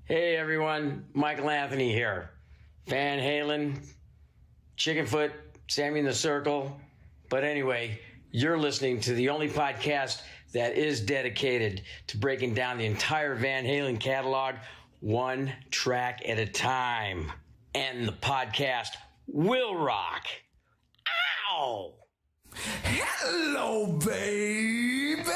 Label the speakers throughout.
Speaker 1: Hey everyone, Michael Anthony here. Van Halen, Chickenfoot, Sammy in the Circle. But anyway, you're listening to the only podcast that is dedicated to breaking down the entire Van Halen catalog one track at a time. And the podcast will rock. Ow!
Speaker 2: Hello, baby!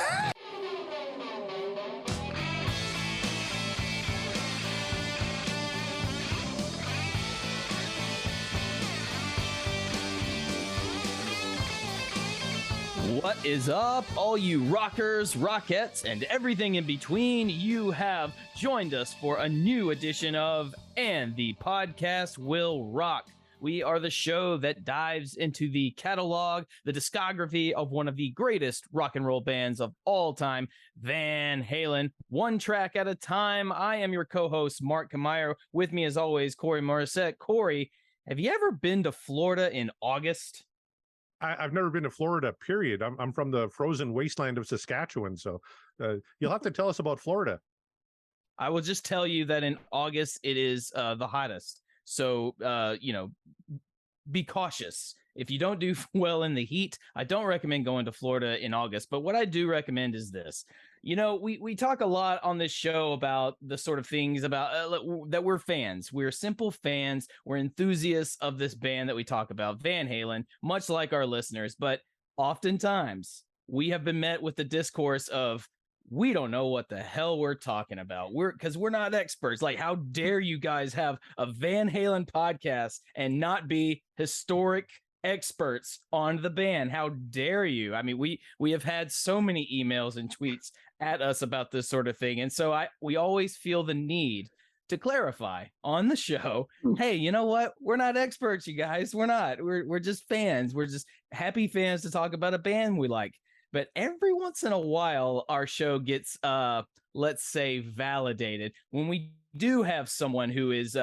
Speaker 3: What is up, all you rockers, rockettes, and everything in between? You have joined us for a new edition of And the Podcast Will Rock. We are the show that dives into the catalog, the discography of one of the greatest rock and roll bands of all time, Van Halen, one track at a time. I am your co-host, Mark Kamayer. With me, as always, Corey Morissette. Corey, have you ever been to Florida in August?
Speaker 4: I've never been to Florida, period. I'm from the frozen wasteland of Saskatchewan, so you'll have to tell us about Florida.
Speaker 3: I will just tell you that in August, it is the hottest. So, be cautious. If you don't do well in the heat, I don't recommend going to Florida in August. But what I do recommend is this. You know, we talk a lot on this show about the sort of things about that we're fans. We're simple fans. We're enthusiasts of this band that we talk about, Van Halen, much like our listeners. But oftentimes we have been met with the discourse of, we don't know what the hell we're talking about. Because we're not experts. Like, how dare you guys have a Van Halen podcast and not be historic experts on the band? How dare you? I mean, we have had so many emails and tweets at us about this sort of thing. And so we always feel the need to clarify on the show, hey, you know what? We're not experts, you guys. We're not. We're just fans. We're just happy fans to talk about a band we like. But every once in a while, our show gets, let's say, validated when we do have someone who is,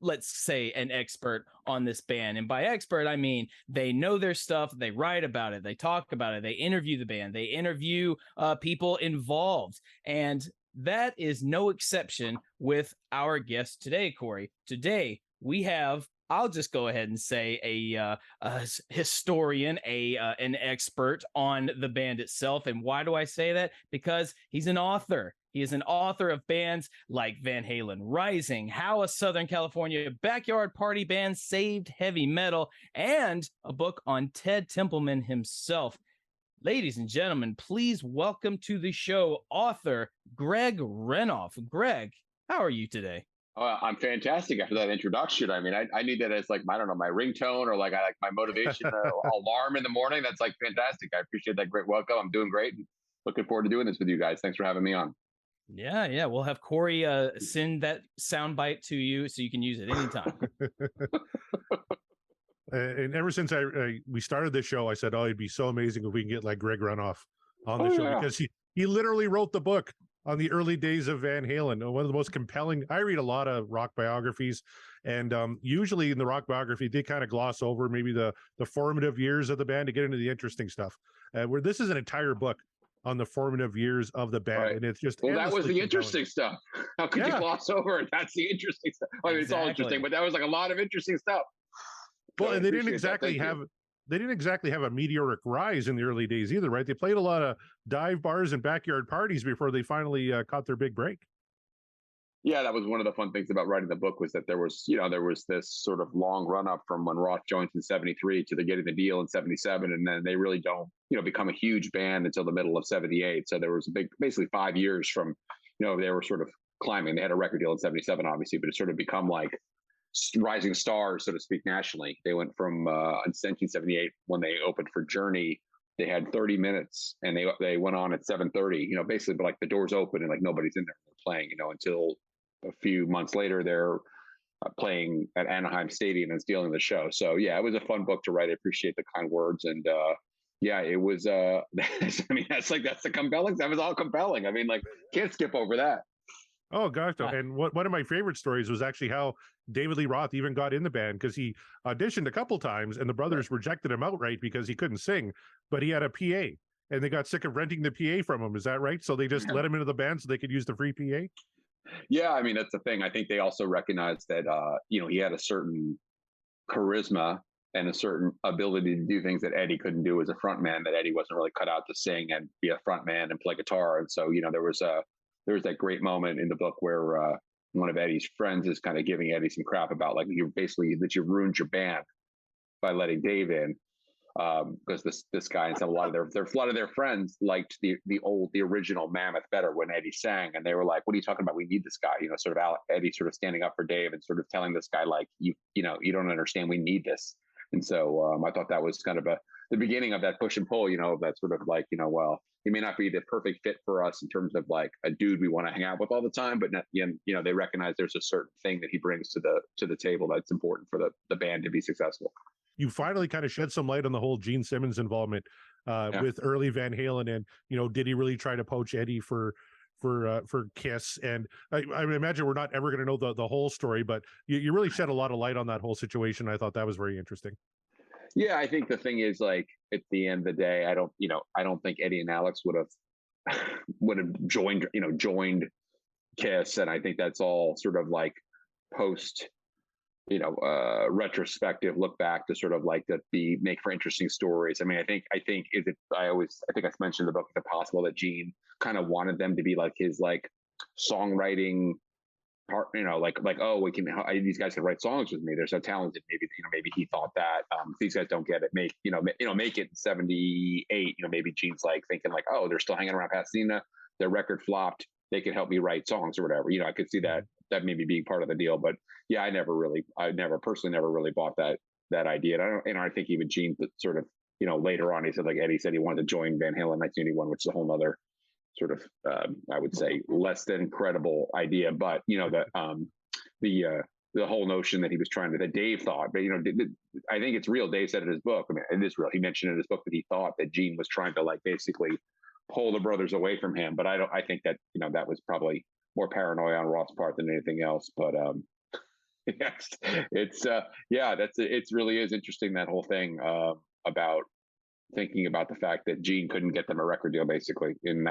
Speaker 3: let's say, an expert on this band. And by expert, I mean they know their stuff. They write about it. They talk about it. They interview the band. They interview people involved. And that is no exception with our guest today, Corey. Today, we have, I'll just go ahead and say a historian, an expert on the band itself. And why do I say that? Because he's an author. He is an author of bands like Van Halen Rising, How a Southern California Backyard Party Band Saved Heavy Metal, and a book on Ted Templeman himself. Ladies and gentlemen, please welcome to the show author Greg Renoff. Greg, how are you today?
Speaker 5: I'm fantastic after that introduction. I mean, I need that as like, I don't know, my ringtone or like my motivation alarm in the morning. That's like fantastic. I appreciate that great welcome. I'm doing great and looking forward to doing this with you guys. Thanks for having me on.
Speaker 3: Yeah. We'll have Corey send that soundbite to you so you can use it anytime.
Speaker 4: And ever since we started this show, I said, oh, it'd be so amazing if we can get like Greg Renoff on the show, because he literally wrote the book on the early days of Van Halen. One of the most compelling. I read a lot of rock biographies, and usually in the rock biography, they kind of gloss over maybe the formative years of the band to get into the interesting stuff. Where this is an entire book on the formative years of the band, right. And it's just
Speaker 5: that was the interesting stuff. How could you gloss over it? That's the interesting stuff. I mean, It's all interesting, but that was like a lot of interesting stuff.
Speaker 4: Well, and they didn't exactly have a meteoric rise in the early days either, right? They played a lot of dive bars and backyard parties before they finally caught their big break.
Speaker 5: Yeah, that was one of the fun things about writing the book, was that there was this sort of long run up from when Roth joins in 73 to the getting the deal in 77. And then they really don't, become a huge band until the middle of 78. So there was basically 5 years from, they were sort of climbing. They had a record deal in 77, obviously, but it sort of become like rising stars, so to speak, nationally. They went from 1978 when they opened for Journey. They had 30 minutes and they went on at 7:30, basically, but like the doors open and like nobody's in there playing, until a few months later they're playing at Anaheim Stadium and stealing the show. So yeah, it was a fun book to write. I appreciate the kind words. And yeah, it was I mean, that's the compelling. That was all compelling. I mean, like, can't skip over that.
Speaker 4: Oh gosh, no. And one of my favorite stories was actually how David Lee Roth even got in the band, because he auditioned a couple times and the brothers rejected him outright because he couldn't sing, but he had a PA and they got sick of renting the PA from him. Is that right? So they just let him into the band so they could use the free PA.
Speaker 5: Yeah, I mean that's the thing. I think they also recognized that he had a certain charisma and a certain ability to do things that Eddie couldn't do as a front man. That Eddie wasn't really cut out to sing and be a front man and play guitar. And so there was that great moment in the book where one of Eddie's friends is kind of giving Eddie some crap about like you basically that you ruined your band by letting Dave in. Because this guy and some a lot of their friends liked the original Mammoth better when Eddie sang, and they were like, "What are you talking about? We need this guy." Sort of Eddie sort of standing up for Dave and sort of telling this guy like, you don't understand. We need this." And so I thought that was kind of the beginning of that push and pull. Of that sort of like, well, he may not be the perfect fit for us in terms of like a dude we want to hang out with all the time, but they recognize there's a certain thing that he brings to the table that's important for the band to be successful.
Speaker 4: You finally kind of shed some light on the whole Gene Simmons involvement with early Van Halen, and did he really try to poach Eddie for Kiss? And I imagine we're not ever going to know the whole story, but you really shed a lot of light on that whole situation. I thought that was very interesting.
Speaker 5: Yeah, I think the thing is like at the end of the day, I don't think Eddie and Alex would have joined Kiss, and I think that's all sort of like post retrospective look back to sort of like make for interesting stories. I mean, I think I think I mentioned in the book, is it possible that Gene kind of wanted them to be like his like songwriting part, these guys can write songs with me. They're so talented. Maybe he thought that these guys don't get it. Make it in 78. Maybe Gene's like thinking like, oh, they're still hanging around Pasadena. Their record flopped. They could help me write songs or whatever. I could see that maybe being part of the deal. But yeah, I personally never really bought that idea. And I think even Gene sort of, later on, he said, like Eddie said, he wanted to join Van Halen in 1981, which is a whole other sort of, I would say, less than credible idea. But, the whole notion that he was that Dave thought, but, I think it's real. Dave said in his book, I mean, it is real. He mentioned in his book that he thought that Gene was trying to like basically pull the brothers away from him. But I think that, that was probably more paranoia on Roth's part than anything else. But yes, it really is interesting, that whole thing about thinking about the fact that Gene couldn't get them a record deal basically in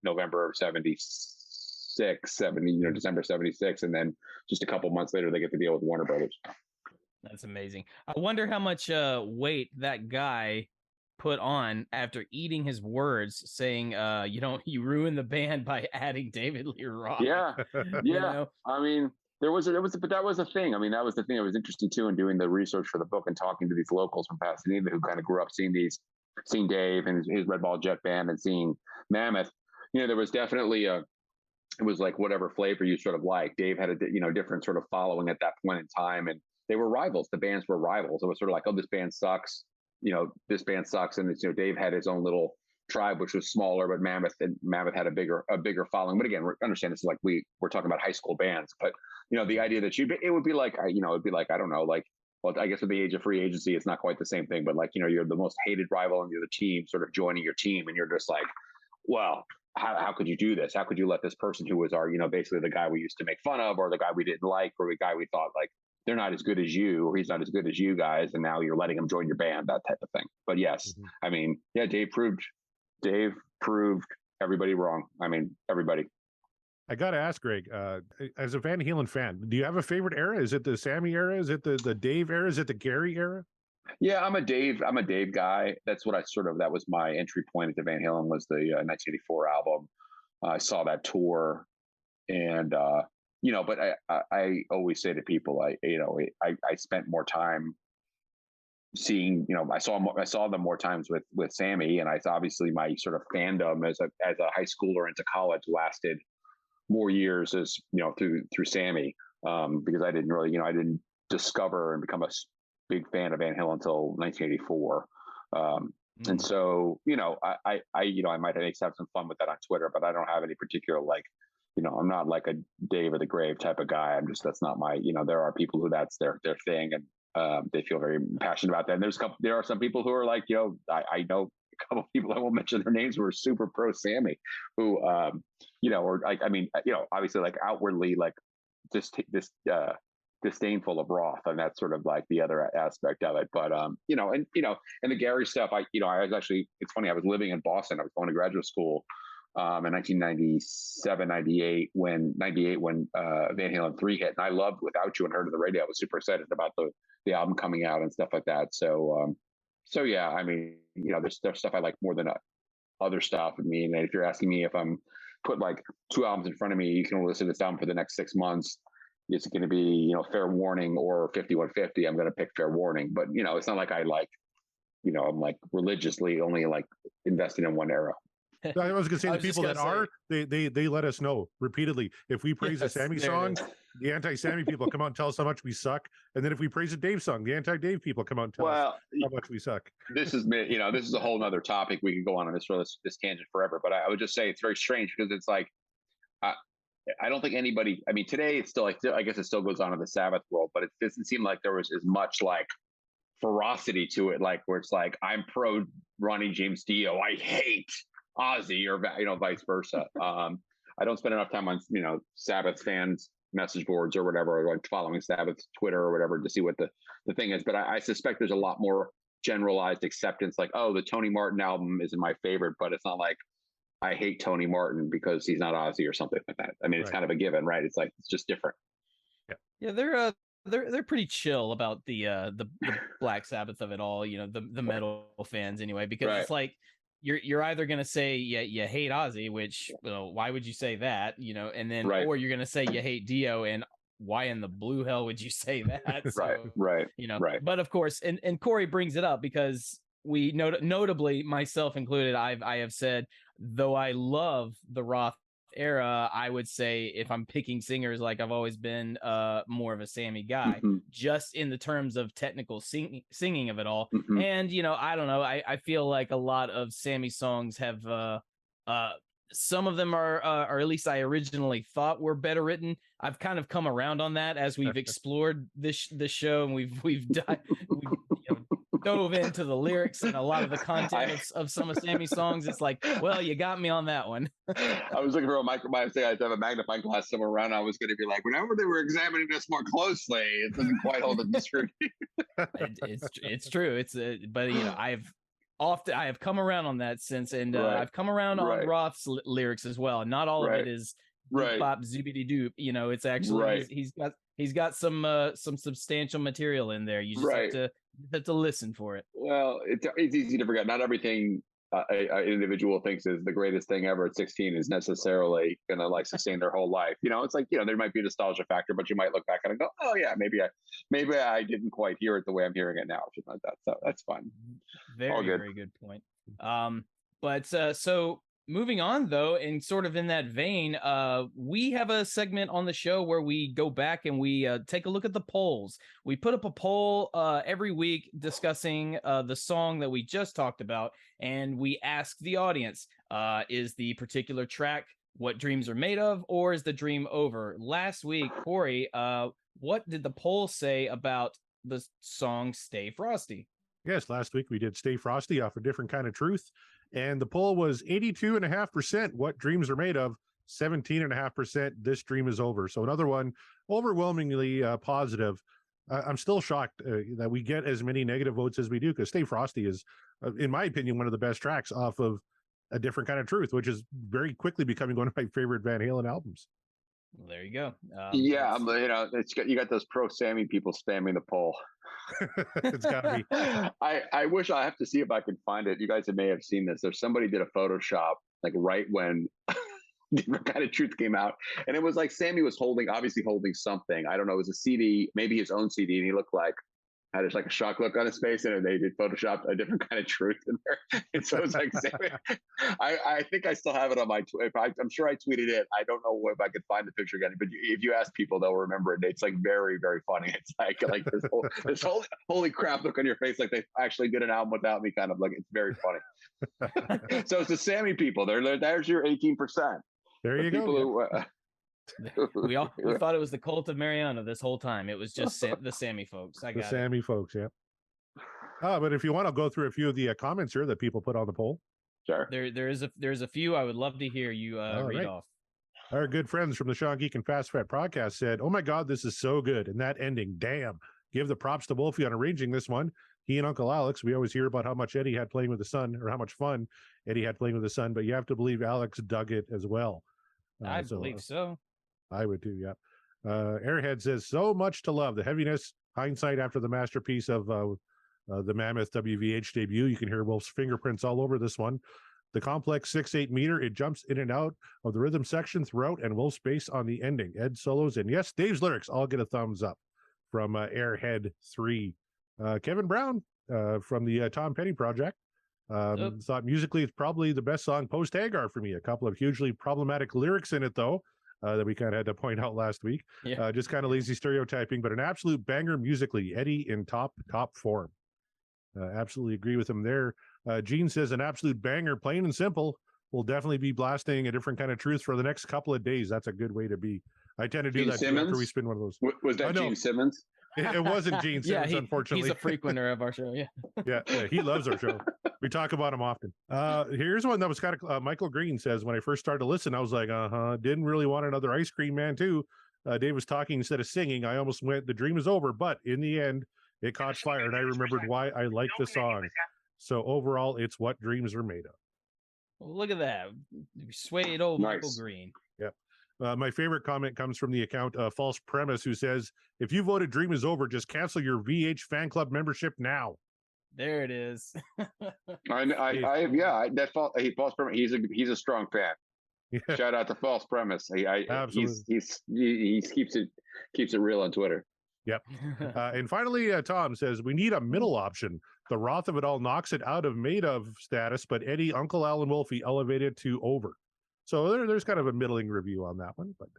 Speaker 5: November of 76, December 76, and then just a couple months later they get the deal with Warner Brothers.
Speaker 3: That's amazing. I wonder how much weight that guy put on after eating his words, saying, you ruined the band by adding David Lee Roth.
Speaker 5: Yeah. I mean, but that was a thing. I mean, that was the thing that was interesting too in doing the research for the book and talking to these locals from Pasadena who kind of grew up seeing Dave and his Red Ball Jet Band and seeing Mammoth. There was definitely it was like whatever flavor you sort of like. Dave had a different sort of following at that point in time, and they were rivals. The bands were rivals. It was sort of like, oh, this band sucks. This band sucks. And it's, Dave had his own little tribe, which was smaller, but Mammoth had a bigger following. But again, understand this is like, we're talking about high school bands, but the idea that it would be like, I don't know, like, well, I guess with the age of free agency, it's not quite the same thing, but like, you're the most hated rival on the other team sort of joining your team. And you're just like, well, how could you do this? How could you let this person who was our, basically the guy we used to make fun of, or the guy we didn't like, or the guy we thought like, they're not as good as you, or he's not as good as you guys, and now you're letting him join your band, that type of thing. But yes, I mean, yeah, Dave proved everybody wrong. I mean, everybody.
Speaker 4: I got to ask, Greg, as a Van Halen fan, do you have a favorite era? Is it the Sammy era? Is it the Dave era? Is it the Gary era?
Speaker 5: Yeah, I'm a Dave guy. That's what that was my entry point into Van Halen, was the 1984 album. I saw that tour, and but I always say to people, I spent more time seeing, I saw them more times with Sammy, and I obviously my sort of fandom as a high schooler into college lasted more years as through Sammy, because I didn't really I didn't discover and become a big fan of Van Halen until 1984. And so I might have some fun with that on Twitter, but I don't have any particular like, I'm not like a Dave of the Grave type of guy. That's not my, there are people who that's their thing, and they feel very passionate about that. And there are some people who are like, I know a couple of people, I won't mention their names, who are super pro Sammy, who, or like, I mean, obviously like outwardly, like this disdainful of Roth, and that's sort of like the other aspect of it. But, and the Gary stuff, I was actually, it's funny, I was living in Boston. I was going to graduate school in 1997, 98, when Van Halen 3 hit. And I loved Without You and heard it on the radio. I was super excited about the album coming out and stuff like that. So, yeah, I mean, there's stuff I like more than other stuff. I mean, if you're asking me if I'm put like two albums in front of me, you can listen to this album for the next 6 months. It's going to be, Fair Warning or 5150. I'm going to pick Fair Warning, but it's not like I like, I'm like religiously only like investing in one era.
Speaker 4: I was going to say the people that are, they let us know repeatedly. If we praise a Sammy song, the anti-Sammy people come out and tell us how much we suck. And then if we praise a Dave song, the anti-Dave people come out and tell us how much we suck.
Speaker 5: This is, this is a whole nother topic. We could go on this tangent forever, but I would just say it's very strange because it's like, I don't think anybody, I mean, today it's still, I guess it still goes on in the Sabbath world, but it doesn't seem like there was as much like ferocity to it, like where it's like, I'm pro Ronnie James Dio, I hate Ozzy, or vice versa. I don't spend enough time on Sabbath fans message boards or whatever, or like following Sabbath Twitter or whatever to see what the thing is. But I suspect there's a lot more generalized acceptance, like, oh, the Tony Martin album isn't my favorite, but it's not like I hate Tony Martin because he's not Ozzy or something like that. I mean, it's kind of a given, right? It's like it's just different.
Speaker 3: Yeah, they're pretty chill about the Black Sabbath of it all. The metal fans anyway, because it's like. You're either going to say you hate Ozzy, which why would you say that, and then or you're going to say you hate Dio, and why in the blue hell would you say that? So,
Speaker 5: right.
Speaker 3: But of course, and Corey brings it up because we notably, myself included, I have said, though I love the Roth era, I would say if I'm picking singers, like I've always been more of a Sammy guy, just in the terms of technical singing of it all. And I don't know, I feel like a lot of Sammy songs have some of them are or at least I originally thought were better written. I've kind of come around on that as we've explored this show, and we've dove into the lyrics and a lot of the content of some of Sammy's songs. It's like, well, you got me on that one.
Speaker 5: I was looking for a microphone. I have a magnifying glass somewhere around. I was going to be like, whenever they were examining this more closely, it doesn't quite hold up the scrutiny.
Speaker 3: It's true. But I have come around on that since, and I've come around on Roth's lyrics as well. Not all of it is bop zoobity doop. It's actually he's got some substantial material in there. You just have to listen for it.
Speaker 5: Well, it's easy to forget. Not everything an individual thinks is the greatest thing ever at 16 is necessarily going to like sustain their whole life. It's like, there might be a nostalgia factor, but you might look back and go, oh yeah, maybe I didn't quite hear it the way I'm hearing it now, or something like that. So that's fine.
Speaker 3: Very good point. But so moving on though, and sort of in that vein, we have a segment on the show where we go back and we take a look at the polls. We put up a poll every week discussing the song that we just talked about, and we ask the audience, is the particular track What Dreams Are Made Of, or is the dream over? Last week, Corey, what did the poll say about the song Stay Frosty?
Speaker 4: Yes, last week we did Stay Frosty off A Different Kind of Truth. And the poll was 82.5% What Dreams Are Made Of, 17.5% This Dream Is Over. So another one overwhelmingly positive. I'm still shocked that we get as many negative votes as we do, because Stay Frosty is, in my opinion, one of the best tracks off of A Different Kind of Truth, which is very quickly becoming one of my favorite Van Halen albums.
Speaker 3: Well, there you go.
Speaker 5: You got those pro Sammy people spamming the poll.
Speaker 4: It's gotta be.
Speaker 5: I wish, I have to see if I can find it. You guys may have seen this. There's somebody did a Photoshop like right when Different Kind of Truth came out, and it was like Sammy was obviously holding something. I don't know. It was a CD, maybe his own CD, and he looked like had just like a shock look on his face, and they did Photoshop A Different Kind of Truth in there. And so it's like, I think I still have it on my Twitter. I'm sure I tweeted it. I don't know if I could find the picture again, but if you ask people, they'll remember it. It's like very, very funny. It's like this whole holy crap look on your face, like they actually did an album without me, kind of like, it's very funny. So it's the Sammy people. There's your 18%.
Speaker 4: There you go.
Speaker 3: We thought it was the Cult of Mariana this whole time. It was just the Sammy folks.
Speaker 4: The Sammy folks, yeah. But if you want, I'll go through a few of the comments here that people put on the poll.
Speaker 5: Sure.
Speaker 3: There's a few I would love to hear you read off.
Speaker 4: Our good friends from the Sean Geek and Fast Fat podcast said, "Oh my God, this is so good!" And that ending, damn! Give the props to Wolfie on arranging this one. he and Uncle Alex, we always hear about how much Eddie had playing with the son, or how much fun Eddie had playing with the son, but you have to believe Alex dug it as well.
Speaker 3: I believe so.
Speaker 4: I would too, yeah. Airhead says, so much to love. The heaviness, hindsight after the masterpiece of the Mammoth WVH debut. You can hear Wolf's fingerprints all over this one. The complex 6/8 meter, it jumps in and out of the rhythm section throughout, and Wolf's bass on the ending. Ed solos, and yes, Dave's lyrics all get a thumbs up from Airhead 3. Kevin Brown from the Tom Petty Project thought musically it's probably the best song post Hagar for me. A couple of hugely problematic lyrics in it, though, that we kind of had to point out last week.
Speaker 3: Yeah.
Speaker 4: Just kind of lazy stereotyping, but an absolute banger musically. Eddie in top form. Absolutely agree with him there. Gene says an absolute banger, plain and simple. We'll definitely be blasting a different kind of truth for the next couple of days. That's a good way to be. I tend to do
Speaker 5: Gene
Speaker 4: that
Speaker 5: Simmons?
Speaker 4: after we spin one of those.
Speaker 5: Was that Gene Simmons?
Speaker 4: It wasn't Gene Simmons, unfortunately.
Speaker 3: He's a frequenter of our show. Yeah.
Speaker 4: yeah, he loves our show. We talk about him often. Here's one that was kind of Michael Green says, when I first started to listen, I was like, didn't really want another Ice Cream Man too. Dave was talking instead of singing. I almost went, the dream is over, but in the end, it caught fire, and I remembered why I like the song. So overall, it's what dreams are made of.
Speaker 3: Well, look at that. Swayed old
Speaker 5: Nice.
Speaker 3: Michael Green.
Speaker 4: Yep. My favorite comment comes from the account False Premise, who says, if you voted Dream is over, just cancel your VH fan club membership now.
Speaker 3: There it is.
Speaker 5: False Premise. He's a strong fan.
Speaker 4: Yeah.
Speaker 5: Shout out to False Premise.
Speaker 4: Absolutely.
Speaker 5: He keeps it real on Twitter.
Speaker 4: Yep. And finally, Tom says, we need a middle option. The Roth of it all knocks it out of made of status, but Eddie, Uncle Al, and Wolfie elevated to over. So there's kind of a middling review on that one. But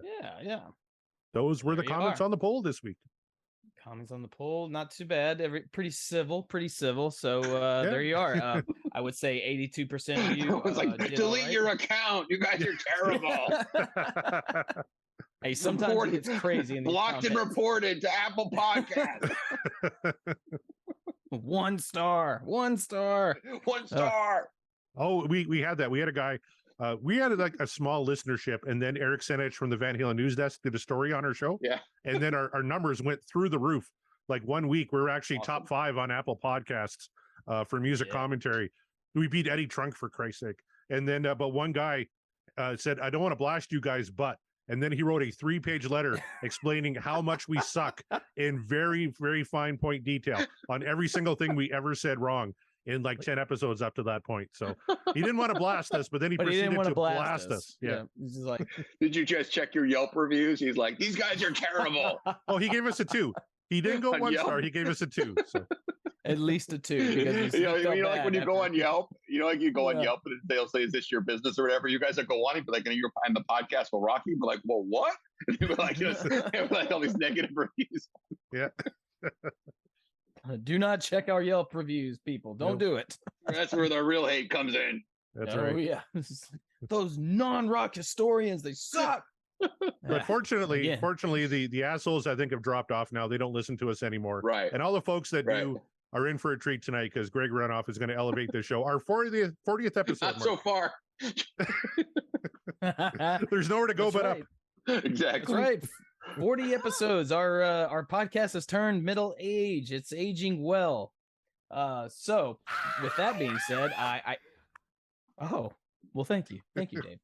Speaker 3: yeah.
Speaker 4: Those were the comments on the poll this week.
Speaker 3: Comments on the poll, not too bad. Pretty civil. So there you are. I would say 82% of you.
Speaker 5: It was like, delete your account. You guys are terrible.
Speaker 3: Hey, sometimes it gets crazy. In
Speaker 5: blocked and reported to Apple Podcasts.
Speaker 3: 1 star.
Speaker 4: Oh, we had that. We had a guy. We had like a small listenership, and then Eric Senich from the Van Halen News Desk did a story on our show.
Speaker 5: Yeah.
Speaker 4: And then our numbers went through the roof. Like 1 week, we were actually top 5 on Apple Podcasts for music commentary. We beat Eddie Trunk, for Christ's sake. And then, but one guy said, I don't want to blast you guys, but. And then he wrote a 3-page letter explaining how much we suck in very, very fine point detail on every single thing we ever said wrong in like 10 episodes up to that point. So he didn't want to blast us, but then he proceeded to blast us. Yeah.
Speaker 3: This is like,
Speaker 5: did you just check your Yelp reviews? He's like, these guys are terrible.
Speaker 4: Oh, he gave us a 2. He didn't go 1 star. He gave us a 2. So.
Speaker 3: At least a 2. Because
Speaker 5: you know like when you go on Yelp, like you go on Yelp and they'll say, is this your business or whatever? You guys will go on it, but like, you're behind the podcast will rock you. But like, well, what? And they were like, like all these negative reviews.
Speaker 4: Yeah.
Speaker 3: Do not check our Yelp reviews, people. Don't do it.
Speaker 5: That's where the real hate comes in.
Speaker 4: That's right.
Speaker 3: Oh, yeah. Those non-rock historians, they suck.
Speaker 4: But fortunately, the assholes, I think, have dropped off now. They don't listen to us anymore.
Speaker 5: Right.
Speaker 4: And all the folks that do are in for a treat tonight because Greg Runoff is going to elevate the show. Our 40th episode.
Speaker 5: Not so far.
Speaker 4: There's nowhere to go up.
Speaker 5: Exactly.
Speaker 3: That's right. 40 episodes. Our podcast has turned middle age. It's aging well. So with that being said, well, thank you, Dave.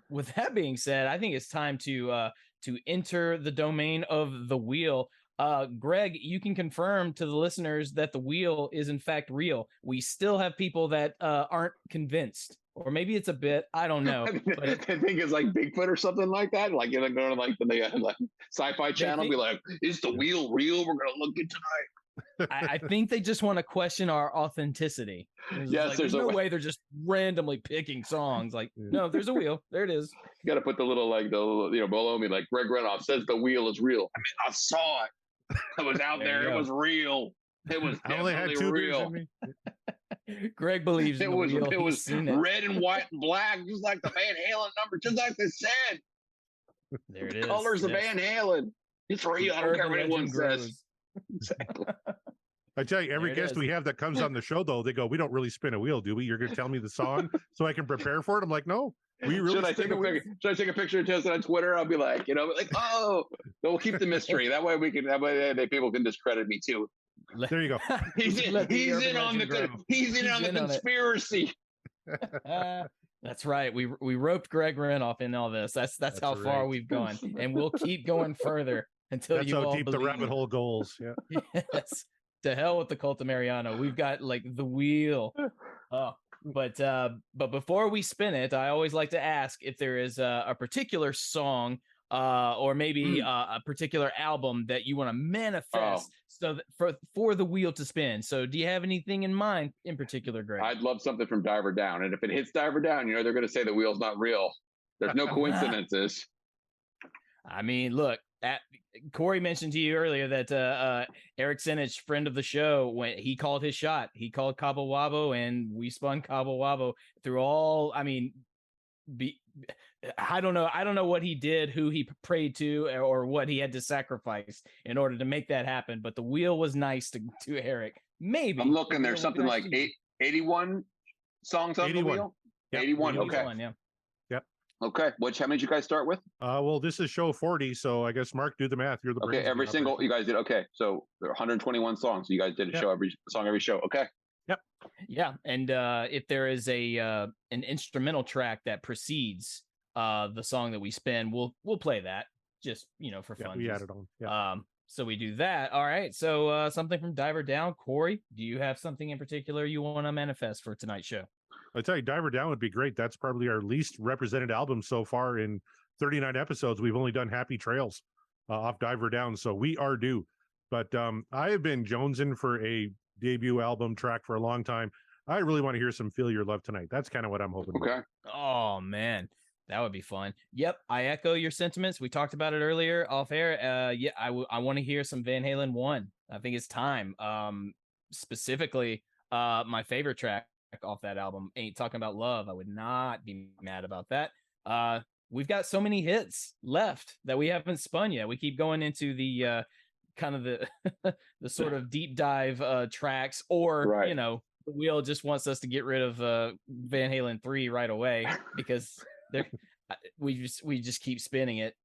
Speaker 3: With that being said, I think it's time to enter the domain of the wheel. Greg, you can confirm to the listeners that the wheel is in fact real. We still have people that aren't convinced, or maybe it's a bit. I don't know. But
Speaker 5: I think it's like Bigfoot or something like that. Like you're going to like the Sci-Fi Channel, be like, "Is the wheel real? We're going to look it tonight."
Speaker 3: I think they just want to question our authenticity.
Speaker 5: Yes,
Speaker 3: there's no way they're just randomly picking songs. Like, no, there's a wheel. There it is.
Speaker 5: You got to put the little below me, like Greg Renoff says the wheel is real. I mean, I saw it. I was out there. It was real. It was definitely real.
Speaker 3: Greg believes
Speaker 5: it
Speaker 3: in the
Speaker 5: was.
Speaker 3: wheel.
Speaker 5: It was red and white and black, just like the Van Halen number, just like they said.
Speaker 3: There it is.
Speaker 5: Colors of Van Halen. It's real. I don't care what anyone says. Exactly.
Speaker 4: I tell you, every guest we have that comes on the show, though, they go, "We don't really spin a wheel, do we? You're going to tell me the song so I can prepare for it." I'm like, "No, we really."
Speaker 5: Should I take a picture and post it on Twitter? I'll be like, oh, we'll keep the mystery. That way people can discredit me too.
Speaker 4: There you go.
Speaker 5: He's in,
Speaker 3: Let the
Speaker 5: he's
Speaker 3: urban
Speaker 5: in on the
Speaker 3: legend grow.
Speaker 5: he's in on the
Speaker 3: in on it.
Speaker 5: conspiracy.
Speaker 3: That's right. We roped Greg Renoff in all this. That's how far
Speaker 4: right.
Speaker 3: we've gone, and we'll keep going further until
Speaker 4: That's
Speaker 3: you
Speaker 4: how
Speaker 3: all
Speaker 4: deep the
Speaker 3: believe
Speaker 4: rabbit
Speaker 3: me.
Speaker 4: hole goes. Yeah.
Speaker 3: Yes. To hell with the cult of Mariano. We've got like the wheel. Oh, but before we spin it, I always like to ask if there is a particular song or maybe a particular album that you want to manifest so that for the wheel to spin. So do you have anything in mind in particular, Greg?
Speaker 5: I'd love something from Diver Down, and if it hits Diver Down, they're going to say the wheel's not real. There's no coincidences.
Speaker 3: I mean, look, Corey mentioned to you earlier that Eric Sinich, friend of the show, when he called his shot, he called Cabo Wabo, and we spun Cabo Wabo through all. I mean, I don't know what he did, who he prayed to, or what he had to sacrifice in order to make that happen. But the wheel was nice to Eric. Maybe
Speaker 5: I'm looking. There's something like 81 songs on
Speaker 4: 81.
Speaker 5: the wheel.
Speaker 4: Yep.
Speaker 5: 81. Okay.
Speaker 3: 81, yeah.
Speaker 5: Okay. How many did you guys start with?
Speaker 4: Well, this is show 40, so I guess Mark, do the math. You're the
Speaker 5: Okay.
Speaker 4: brains of the
Speaker 5: Every single
Speaker 4: operation.
Speaker 5: you guys did. Okay. So there are 121 songs. So you guys did a show every show. Okay.
Speaker 3: Yeah, and if there is an instrumental track that precedes the song that we spin, we'll play that just for fun.
Speaker 4: We added on. Yeah.
Speaker 3: So we do that. All right. So something from Diver Down. Corey, do you have something in particular you want to manifest for tonight's show?
Speaker 4: I tell you, Diver Down would be great. That's probably our least represented album so far in 39 episodes. We've only done Happy Trails off Diver Down, so we are due. But I have been jonesing for a debut album track for a long time. I really want to hear some Feel Your Love Tonight. That's kind of what I'm hoping
Speaker 5: Okay.
Speaker 4: for.
Speaker 3: Oh man, that would be fun. Yep, I echo your sentiments. We talked about it earlier off air. Yeah, I want to hear some Van Halen 1. I think it's time. Specifically, my favorite track off that album, Ain't Talking About Love. I would not be mad about that. We've got so many hits left that we haven't spun yet. We keep going into the kind of the the sort of deep dive tracks, or
Speaker 5: Right.
Speaker 3: the wheel just wants us to get rid of Van Halen 3 right away because we just keep spinning it.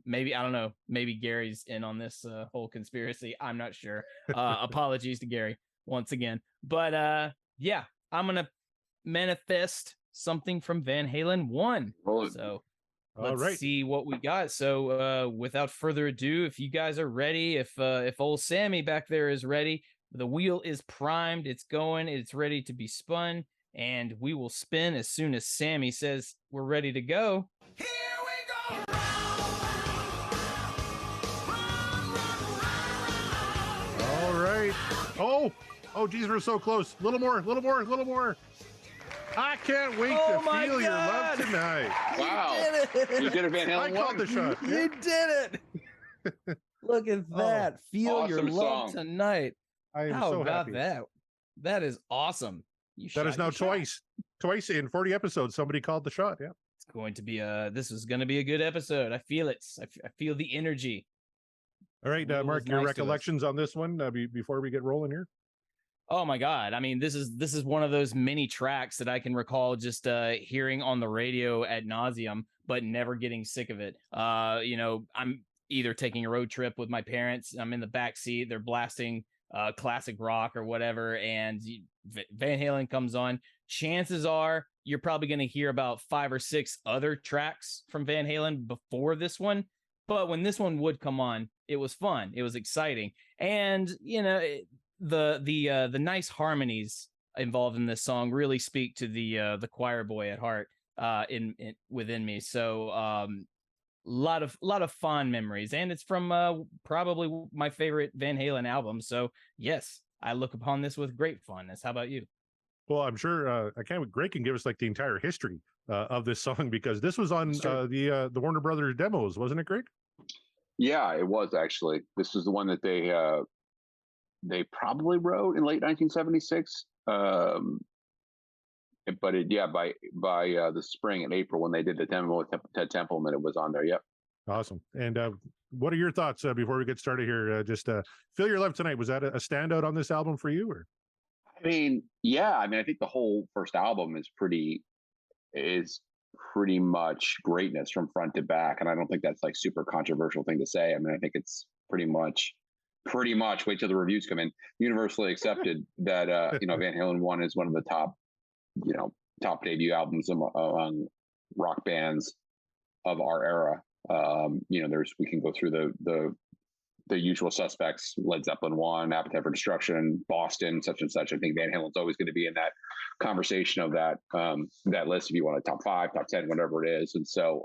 Speaker 3: Maybe, I don't know, maybe Gary's in on this whole conspiracy. I'm not sure. Apologies to Gary once again. But yeah, I'm gonna manifest something from Van Halen 1. So let's see what we got. So without further ado, if you guys are ready, if old Sammy back there is ready, the wheel is primed, it's going, it's ready to be spun, and we will spin as soon as Sammy says we're ready to go.
Speaker 2: Here we go.
Speaker 4: All right. Oh, geez, we're so close. A little more. I can't wait to feel your love tonight.
Speaker 5: Wow. You did a Van Halen
Speaker 4: I called the shot.
Speaker 3: You did it. Look at that. Feel your
Speaker 5: awesome
Speaker 3: love
Speaker 5: song.
Speaker 3: tonight.
Speaker 4: I am
Speaker 3: How
Speaker 4: so
Speaker 3: about
Speaker 4: happy.
Speaker 3: that? That is awesome.
Speaker 4: That is now twice in 40 episodes. Somebody called the shot. Yeah.
Speaker 3: It's going to be this is going to be a good episode. I feel it. I feel the energy.
Speaker 4: All right,
Speaker 3: Wheel
Speaker 4: Mark,
Speaker 3: was
Speaker 4: your
Speaker 3: nice to us.
Speaker 4: recollections on this one before we get rolling here?
Speaker 3: Oh my God. I mean, this is one of those mini tracks that I can recall just hearing on the radio ad nauseum, but never getting sick of it. I'm either taking a road trip with my parents. I'm in the back seat. They're blasting classic rock or whatever. And Van Halen comes on. Chances are you're probably going to hear about 5 or 6 other tracks from Van Halen before this one. But when this one would come on, it was fun. It was exciting. And, the nice harmonies involved in this song really speak to the choir boy at heart within me. So lot of fond memories, and it's from probably my favorite Van Halen album. So yes, I look upon this with great fondness. How about you?
Speaker 4: Well, I'm sure Greg can give us like the entire history of this song, because this was on the Warner Brothers demos, wasn't it, Greg?
Speaker 5: Yeah, it was actually. This was the one that they probably wrote in late 1976. But by the spring and April, when they did the demo with Ted Templeman, it was on there. Yep.
Speaker 4: Awesome. And what are your thoughts before we get started here? Feel Your Love Tonight. Was that a standout on this album for you? Or?
Speaker 5: I mean, yeah. I think the whole first album is pretty much greatness from front to back, and I don't think that's like super controversial thing to say. I think it's pretty much pretty much, wait till the reviews come in, universally accepted that Van Halen 1 is one of the top debut albums among rock bands of our era. We can go through the usual suspects: Led Zeppelin 1, Appetite for Destruction, Boston, such and such. I think Van Halen's always going to be in that conversation of that list, if you want a top 5, top 10, whatever it is. And so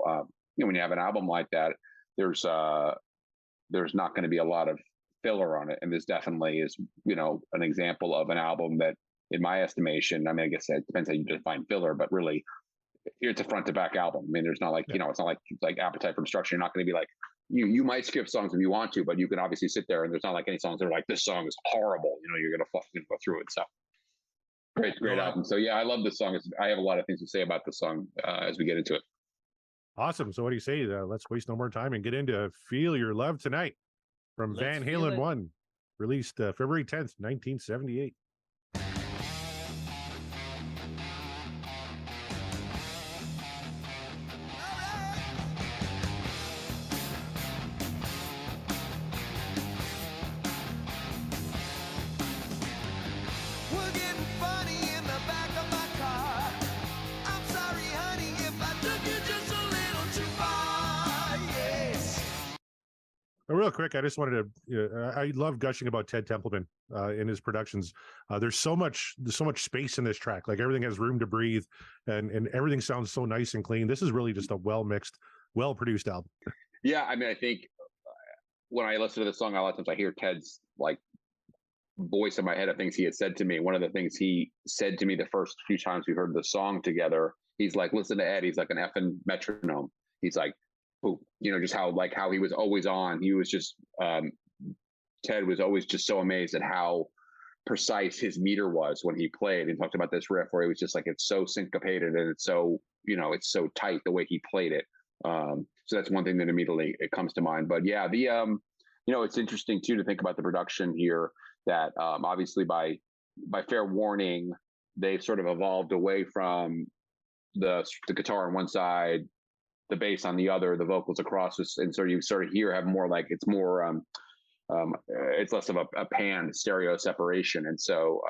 Speaker 5: when you have an album like that, there's not going to be a lot of filler on it, and this definitely is an example of an album that, in my estimation, I mean, I guess it depends how you define filler, but really it's a front to back album. I mean, there's not like it's not like Appetite for Destruction. You're not going to be like, you might skip songs if you want to, but you can obviously sit there, and there's not like any songs that are like, this song is horrible, you're going to go through it. So great album. So yeah, I love this song. I have a lot of things to say about this song as we get into it.
Speaker 4: Awesome. So what do you say? Let's waste no more time and get into Feel Your Love Tonight from Van Halen 1, released February 10th, 1978. Real quick, I just wanted to. I love gushing about Ted Templeman in his productions. There's so much space in this track. Like, everything has room to breathe, and everything sounds so nice and clean. This is really just a well mixed, well produced album.
Speaker 5: Yeah, I mean, I think when I listen to the song, a lot of times I hear Ted's like voice in my head of things he had said to me. One of the things he said to me the first few times we heard the song together, he's like, "Listen to Ed. He's like an effing metronome." He's like, just how he was always on. He was just Ted was always just so amazed at how precise his meter was when he played. He talked about this riff where he was just like, it's so syncopated and it's so it's so tight the way he played it. So that's one thing that immediately it comes to mind. But yeah, it's interesting too to think about the production here. That obviously by fair warning, they've sort of evolved away from the guitar on one side, the bass on the other, the vocals across, and so you sort of have more like it's more it's less of a pan stereo separation, and so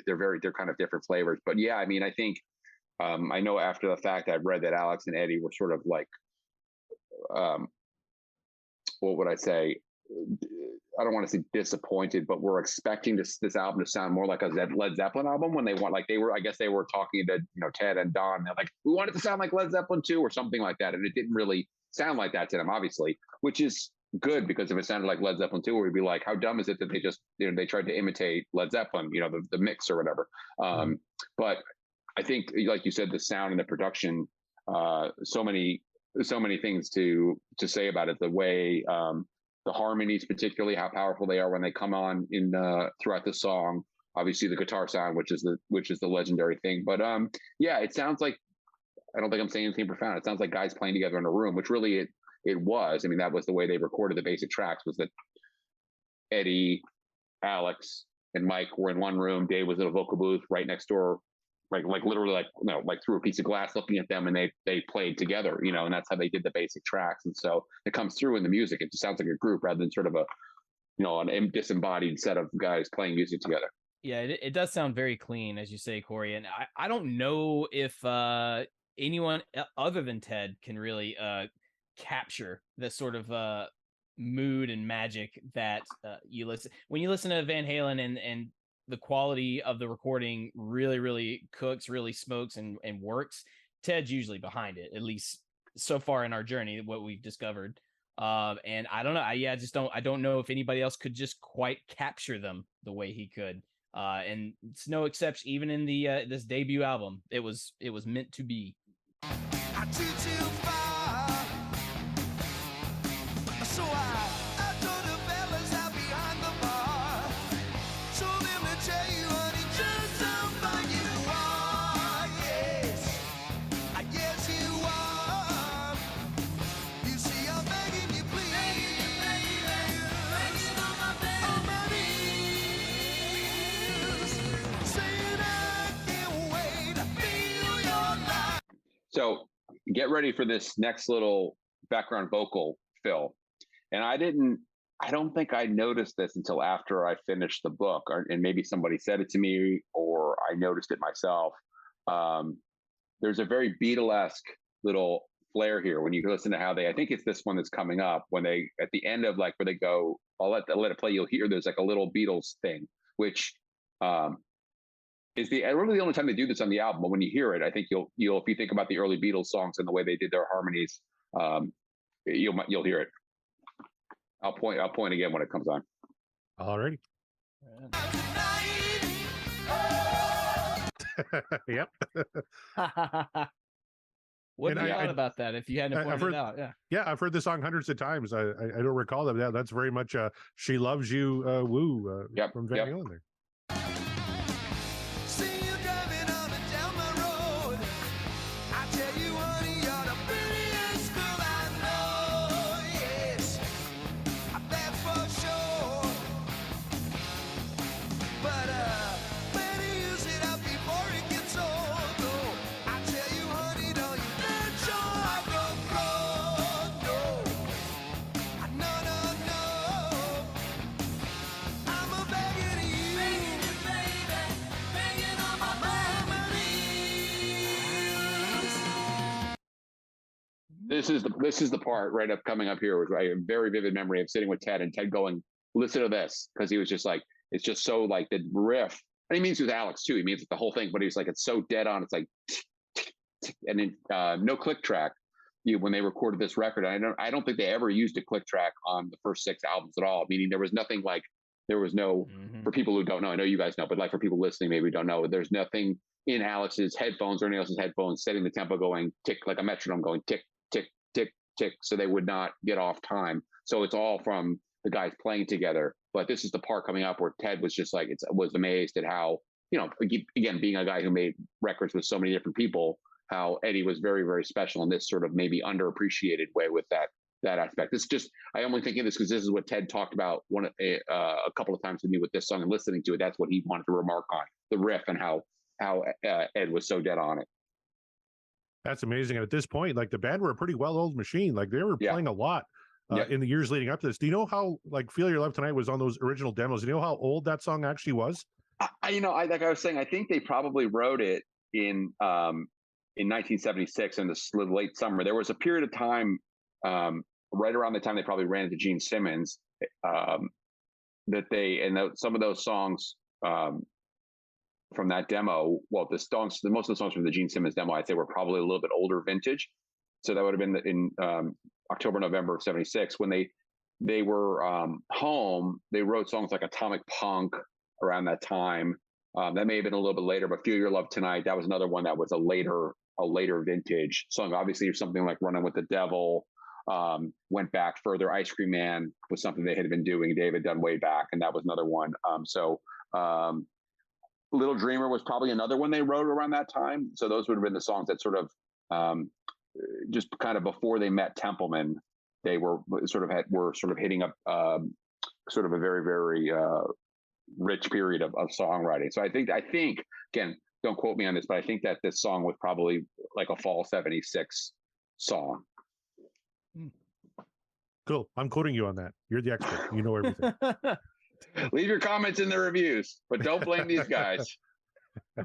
Speaker 5: they're kind of different flavors. But yeah, I mean, I think I know after the fact I've read that Alex and Eddie were sort of like what would I say? I don't want to say disappointed, but we're expecting this album to sound more like a Led Zeppelin album when they were, I guess they were talking to, Ted and Don. They're like, we want it to sound like Led Zeppelin 2 or something like that. And it didn't really sound like that to them, obviously, which is good, because if it sounded like Led Zeppelin 2, we'd be like, how dumb is it that they just, they tried to imitate Led Zeppelin, the mix or whatever. But I think, like you said, the sound and the production, so many things to say about it. The way, the harmonies, particularly how powerful they are when they come on in throughout the song. Obviously, the guitar sound, which is the legendary thing. But yeah, it sounds like, I don't think I'm saying anything profound. It sounds like guys playing together in a room, which really it was. I mean, that was the way they recorded the basic tracks. Was that Eddie, Alex, and Mike were in one room. Dave was in a vocal booth right next door, like literally like through a piece of glass looking at them, and they played together, and that's how they did the basic tracks. And so it comes through in the music. It just sounds like a group rather than sort of an disembodied set of guys playing music together.
Speaker 3: Yeah, it does sound very clean, as you say, Corey. And I don't know if anyone other than Ted can really capture the sort of mood and magic that when you listen to Van Halen, and the quality of the recording really, really cooks, really smokes and works. Ted's usually behind it, at least so far in our journey, what we've discovered. And I don't know. I don't know if anybody else could just quite capture them the way he could. And it's no exception, even in the this debut album. It was meant to be. I took too far, so I told the fellas out behind the bar, told them to tell you, honey, just how fine you are. Yes, I guess you are. You see, I'm begging you, please, begging on my knees, saying I can't wait to feel your love. So get ready for this next little background vocal, Phil. And I
Speaker 5: I don't think I noticed this until after I finished the book, and maybe somebody said it to me, or I noticed it myself. Um, there's a very Beatlesque little flair here when you listen to how I think it's this one that's coming up when they at the end of like where they go, I'll let it play. You'll hear there's like a little Beatles thing, which is really the only time they do this on the album. But when you hear it, I think you'll if you think about the early Beatles songs and the way they did their harmonies, you'll hear it. I'll point again when it comes on.
Speaker 4: Alrighty. Yep.
Speaker 3: What
Speaker 4: And
Speaker 3: do you
Speaker 4: I-
Speaker 3: thought about that? If you hadn't
Speaker 4: I've
Speaker 3: pointed
Speaker 4: heard-
Speaker 3: it out, yeah.
Speaker 4: Yeah, I've heard the song hundreds of times. I don't recall that. Yeah, that's very much "She Loves You" woo
Speaker 5: Yep,
Speaker 4: from Van
Speaker 5: yep.
Speaker 4: Halen there.
Speaker 2: See you driving on and down my road. I tell you, honey, you're the prettiest girl I know. Yes, that's for sure. But better use it up before it gets old. No, I tell you, honey, don't you let your heart go cold. No, no. I'm a begging you, baby, begging on my knees.
Speaker 5: This is the part right up coming up here, which I have a very vivid memory of sitting with Ted and Ted going, "Listen to this," because he was just like, it's just so like the riff, and he means with Alex too. He means the whole thing, but he was like, it's so dead on. It's like, and then no click track. When they recorded this record, I don't think they ever used a click track on the first 6 albums at all. Meaning there was nothing like there was no
Speaker 3: Mhm.
Speaker 5: for people who don't know. I know you guys know, but like for people listening, maybe don't know. There's nothing in Alex's headphones or anyone else's headphones setting the tempo going tick like a metronome going tick tick tick tick, so they would not get off time. So it's all from the guys playing together. But this is the part coming up where Ted was just like was amazed at how again being a guy who made records with so many different people, how Eddie was very, very special in this sort of maybe underappreciated way with that aspect. It's just I only thinking this because this is what Ted talked about a couple of times with me with this song and listening to it. That's what he wanted to remark on the riff and how Ed was so dead on it.
Speaker 4: That's amazing. And at this point, like the band were a pretty well-oiled machine. Like they were
Speaker 5: Yeah.
Speaker 4: playing a lot
Speaker 5: Yeah.
Speaker 4: in the years leading up to this. Do you know how like "Feel Your Love Tonight" was on those original demos? Do you know how old that song actually was?
Speaker 5: Like I was saying, I think they probably wrote it in 1976 in the late summer. There was a period of time right around the time they probably ran into Gene Simmons that some of those songs from that demo. Well, most of the songs from the Gene Simmons demo, I'd say, were probably a little bit older vintage. So that would have been in October, November of '76 when they were home. They wrote songs like Atomic Punk around that time. That may have been a little bit later, but "Feel Your Love Tonight," that was another one that was a later vintage song. Obviously, something like "Running with the Devil" went back further. "Ice Cream Man" was something they had been doing. David done way back, and that was another one. "Little Dreamer" was probably another one they wrote around that time. So those would have been the songs that sort of just kind of before they met Templeman, they were sort of hitting up sort of a very, very rich period of songwriting. So I think again, don't quote me on this, but I think that this song was probably like a fall '76 song.
Speaker 4: Cool. I'm quoting you on that. You're the expert. You know everything.
Speaker 5: Leave your comments in the reviews, but don't blame these guys.
Speaker 2: I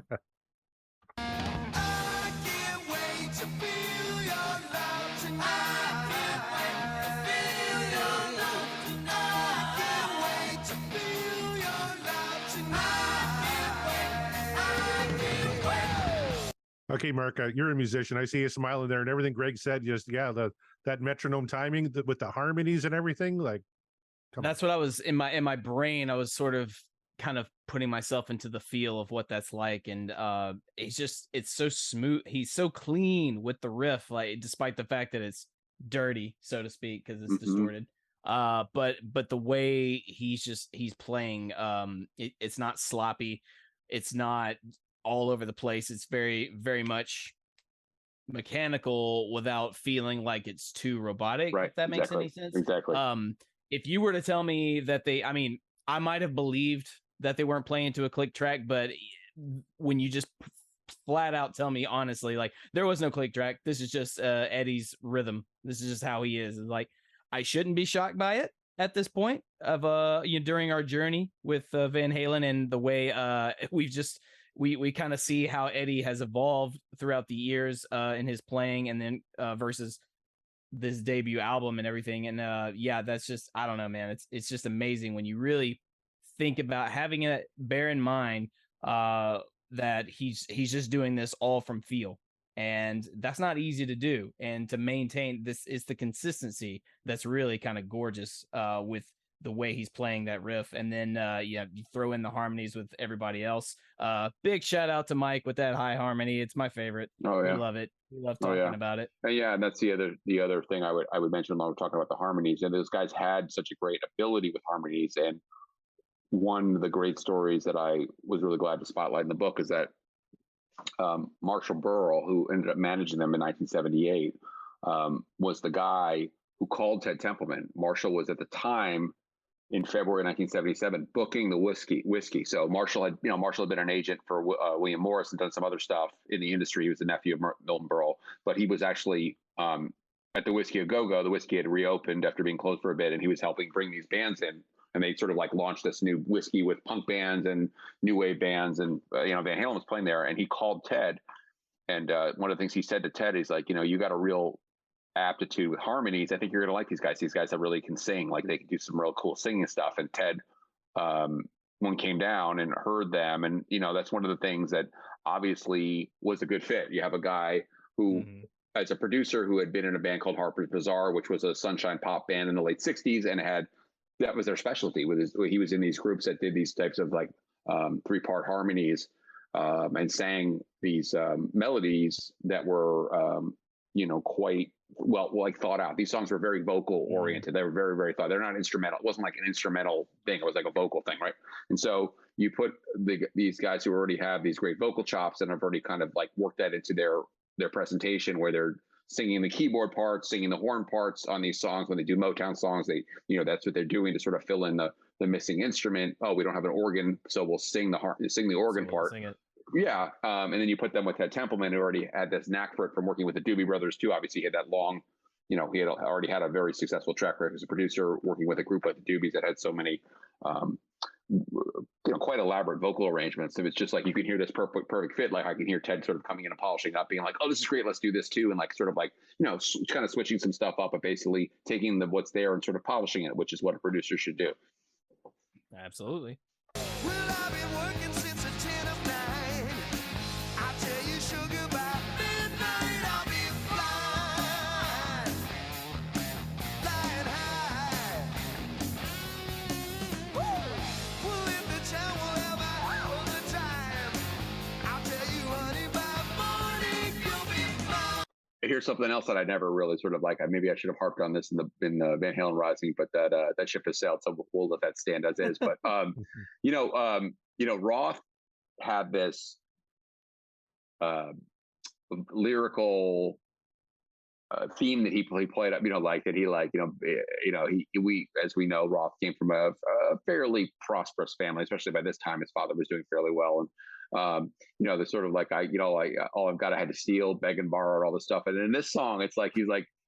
Speaker 2: can't wait to feel your love tonight. Feel your love tonight. I can't wait to feel your love tonight. I can't wait.
Speaker 4: Okay, Mark, you're a musician. I see you smiling there, and everything Greg said. Just that metronome timing with the harmonies and everything. Like,
Speaker 3: That's what I was in my brain. I was sort of kind of putting myself into the feel of what that's like, and it's so smooth. He's so clean with the riff, like despite the fact that it's dirty, so to speak, because it's distorted. But the way he's playing, it's not sloppy, it's not all over the place. It's very, very much mechanical without feeling like it's too robotic.
Speaker 5: Right.
Speaker 3: If that makes any sense.
Speaker 5: Exactly.
Speaker 3: If you were to tell me that I might have believed that they weren't playing to a click track, but when you just flat out tell me honestly, like there was no click track, this is just Eddie's rhythm. This is just how he is. Like I shouldn't be shocked by it. at this point of during our journey with Van Halen, and the way we kind of see how Eddie has evolved throughout the years in his playing, and then versus this debut album and everything. And that's just, I don't know, man, it's just amazing when you really think about having it, bear in mind that he's just doing this all from feel, and that's not easy to do. And to maintain this is the consistency that's really kind of gorgeous with the way he's playing that riff. And then you throw in the harmonies with everybody else. Big shout out to Mike with that high harmony. It's my favorite.
Speaker 5: Oh yeah,
Speaker 3: we love it. We love talking about it.
Speaker 5: And yeah, and that's the other thing I would mention when we're talking about the harmonies. And those guys had such a great ability with harmonies. And one of the great stories that I was really glad to spotlight in the book is that Marshall Burrell, who ended up managing them in 1978, was the guy who called Ted Templeman. Marshall was at the time, in February 1977, booking the whiskey. So Marshall had been an agent for William Morris and done some other stuff in the industry. He was the nephew of Milton Berle, but he was actually at the Whiskey a Go-Go. The whiskey had reopened after being closed for a bit, and he was helping bring these bands in. And they sort of like launched this new whiskey with punk bands and new wave bands, and Van Halen was playing there. And he called Ted, and one of the things he said to Ted is like, you got a real aptitude with harmonies. I think you're gonna like these guys. These guys that really can sing, like they can do some real cool singing stuff. And Ted, one came down and heard them, and that's one of the things that obviously was a good fit. You have a guy who, as a producer, who had been in a band called Harper's Bazaar, which was a sunshine pop band in the late '60s, and that was their specialty. He was in these groups that did these types of like 3-part harmonies, and sang these melodies that were quite well like thought out. These songs were very vocal oriented. They were very, very thought. They're not instrumental. It wasn't like an instrumental thing. It was like a vocal thing, right? And so you put these guys who already have these great vocal chops and have already kind of like worked that into their presentation, where they're singing the keyboard parts, singing the horn parts on these songs. When they do Motown songs, they that's what they're doing to sort of fill in the missing instrument. Oh, we don't have an organ, so we'll sing the organ part.
Speaker 3: Sing it.
Speaker 5: Yeah, and then you put them with Ted Templeman, who already had this knack for it from working with the Doobie Brothers too. Obviously, he had that long, he had already had a very successful track record as a producer, working with a group like the Doobies that had so many, quite elaborate vocal arrangements. And it's just like you can hear this perfect fit. Like I can hear Ted sort of coming in and polishing up, being like, "Oh, this is great, let's do this too," and like sort of like kind of switching some stuff up, but basically taking what's there and sort of polishing it, which is what a producer should do.
Speaker 3: Absolutely.
Speaker 2: Well, I've been working since the 10 of 9. I tell you, sugar, by midnight I'll be flying high. Woo! Well, if the town will ever have the time, I'll tell you, honey, by morning you'll be mine.
Speaker 5: Here's something else that I never really sort of like. Maybe I should have harped on this in the Van Halen Rising, but that ship has sailed, so we'll let that stand as is. But Roth had this lyrical theme that he played up. We, as we know, Roth came from a fairly prosperous family, especially by this time. His father was doing fairly well, and the sort of like all I've got, I had to steal, beg and borrow, all this stuff. And in this song, it's like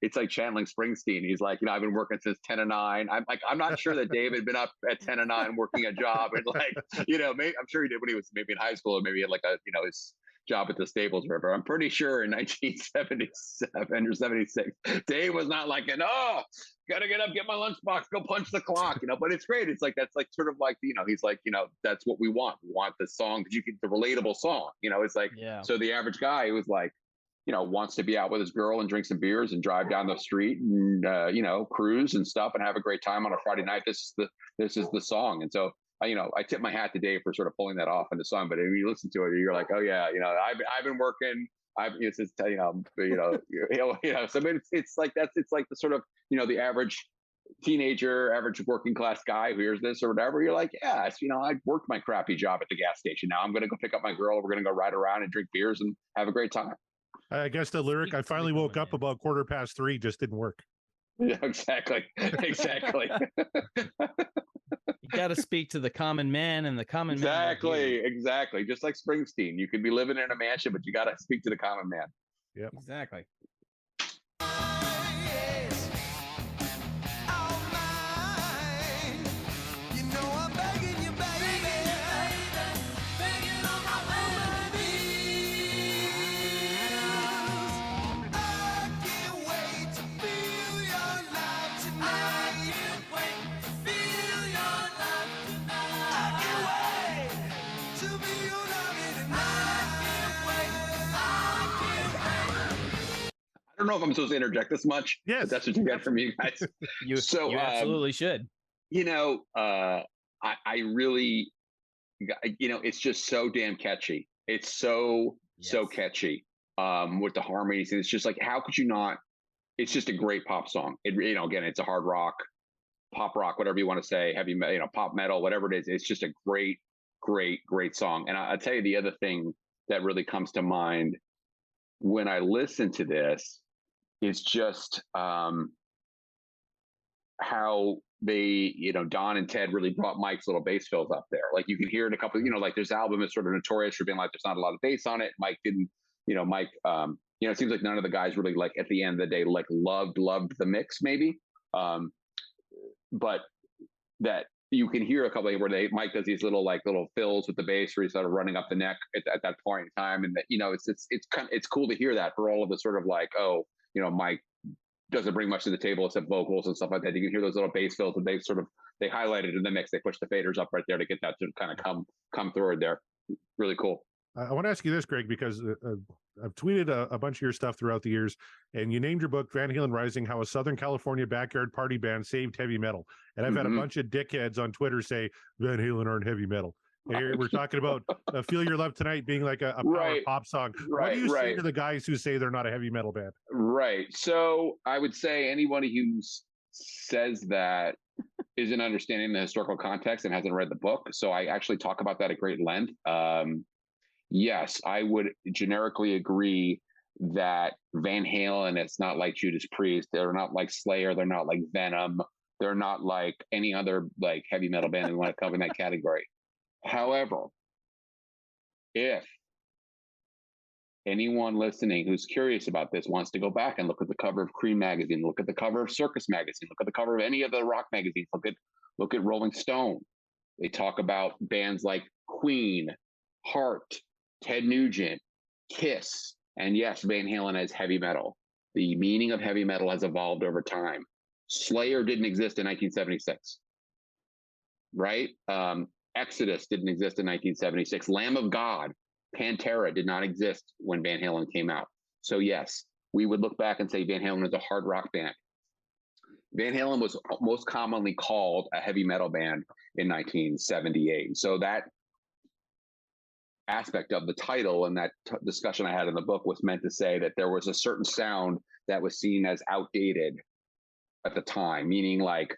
Speaker 5: it's like channeling Springsteen. He's like, I've been working since 10 to 9. I'm not sure that Dave had been up at 10 to 9 working a job, and maybe, I'm sure he did when he was maybe in high school, or maybe he had like his job at the Staples River. I'm pretty sure in 1977 or 76, Dave was not like, gotta get up, get my lunchbox, go punch the clock, but it's great. It's like, that's like sort of like, he's like, that's what we want. We want the song that you get, the relatable song, it's like,
Speaker 3: yeah.
Speaker 5: So the average guy who was like, wants to be out with his girl and drink some beers and drive down the street and, cruise and stuff and have a great time on a Friday night. This is the song. And so, I tip my hat to Dave for sort of pulling that off in the song. But if you listen to it, you're like, oh yeah, I've been working. So it's like the sort of the average teenager, average working class guy who hears this or whatever. You're like, yes, I worked my crappy job at the gas station. Now I'm going to go pick up my girl. We're going to go ride around and drink beers and have a great time.
Speaker 4: I guess the lyric, I finally woke up about 3:15, just didn't work.
Speaker 5: Yeah, exactly.
Speaker 3: You got to speak to the common man, and the common man.
Speaker 5: Exactly. Just like Springsteen, you could be living in a mansion, but you got to speak to the common man.
Speaker 4: Yeah,
Speaker 3: exactly.
Speaker 2: Yes. Oh, my.
Speaker 5: don't know if I'm supposed to interject this much.
Speaker 4: Yes.
Speaker 5: But that's what you get from you guys.
Speaker 3: You
Speaker 5: So,
Speaker 3: absolutely should.
Speaker 5: I really, it's just so damn catchy. It's so
Speaker 3: Yes.
Speaker 5: catchy with the harmonies, and it's just like, how could you not? It's just a great pop song. Again, it's a hard rock, pop rock, whatever you want to say, heavy, pop metal, whatever it is. It's just a great, great, great song. And I'll tell you the other thing that really comes to mind when I listen to this is just how they, Don and Ted really brought Mike's little bass fills up there. Like you can hear it a couple, like this album is sort of notorious for being like, there's not a lot of bass on it. Mike didn't, Mike, it seems like none of the guys really like at the end of the day, like loved the mix maybe. But that you can hear a couple of where Mike does these little fills with the bass where he's sort of running up the neck at that point in time. And that, it's cool to hear that for all of the sort of like, Mike doesn't bring much to the table except vocals and stuff like that. You can hear those little bass fills that they highlighted in the mix. They push the faders up right there to get that to kind of come through there. Really cool.
Speaker 4: I want to ask you this, Greg, because I've tweeted a bunch of your stuff throughout the years, and you named your book Van Halen Rising: How a Southern California Backyard Party Band Saved Heavy Metal. And I've had a bunch of dickheads on Twitter say Van Halen aren't heavy metal. And here we're talking about Feel Your Love Tonight being like a power pop song. What do you say to the guys who say they're not a heavy metal band?
Speaker 5: Right. So I would say anybody who says that isn't understanding the historical context and hasn't read the book. So I actually talk about that at great length. Yes, I would generically agree that Van Halen, it's not like Judas Priest. They're not like Slayer. They're not like Venom. They're not like any other like heavy metal band that want to come in that category. However, if anyone listening who's curious about this wants to go back and look at the cover of Cream magazine, look at the cover of Circus magazine, look at the cover of any of the rock magazines, look at Rolling Stone. They talk about bands like Queen, Heart, Ted Nugent, Kiss, and yes, Van Halen as heavy metal. The meaning of heavy metal has evolved over time. Slayer didn't exist in 1976, right? Exodus didn't exist in 1976. Lamb of God, Pantera did not exist when Van Halen came out. So yes, we would look back and say Van Halen is a hard rock band. Van Halen was most commonly called a heavy metal band in 1978. So that aspect of the title and that discussion I had in the book was meant to say that there was a certain sound that was seen as outdated at the time, meaning like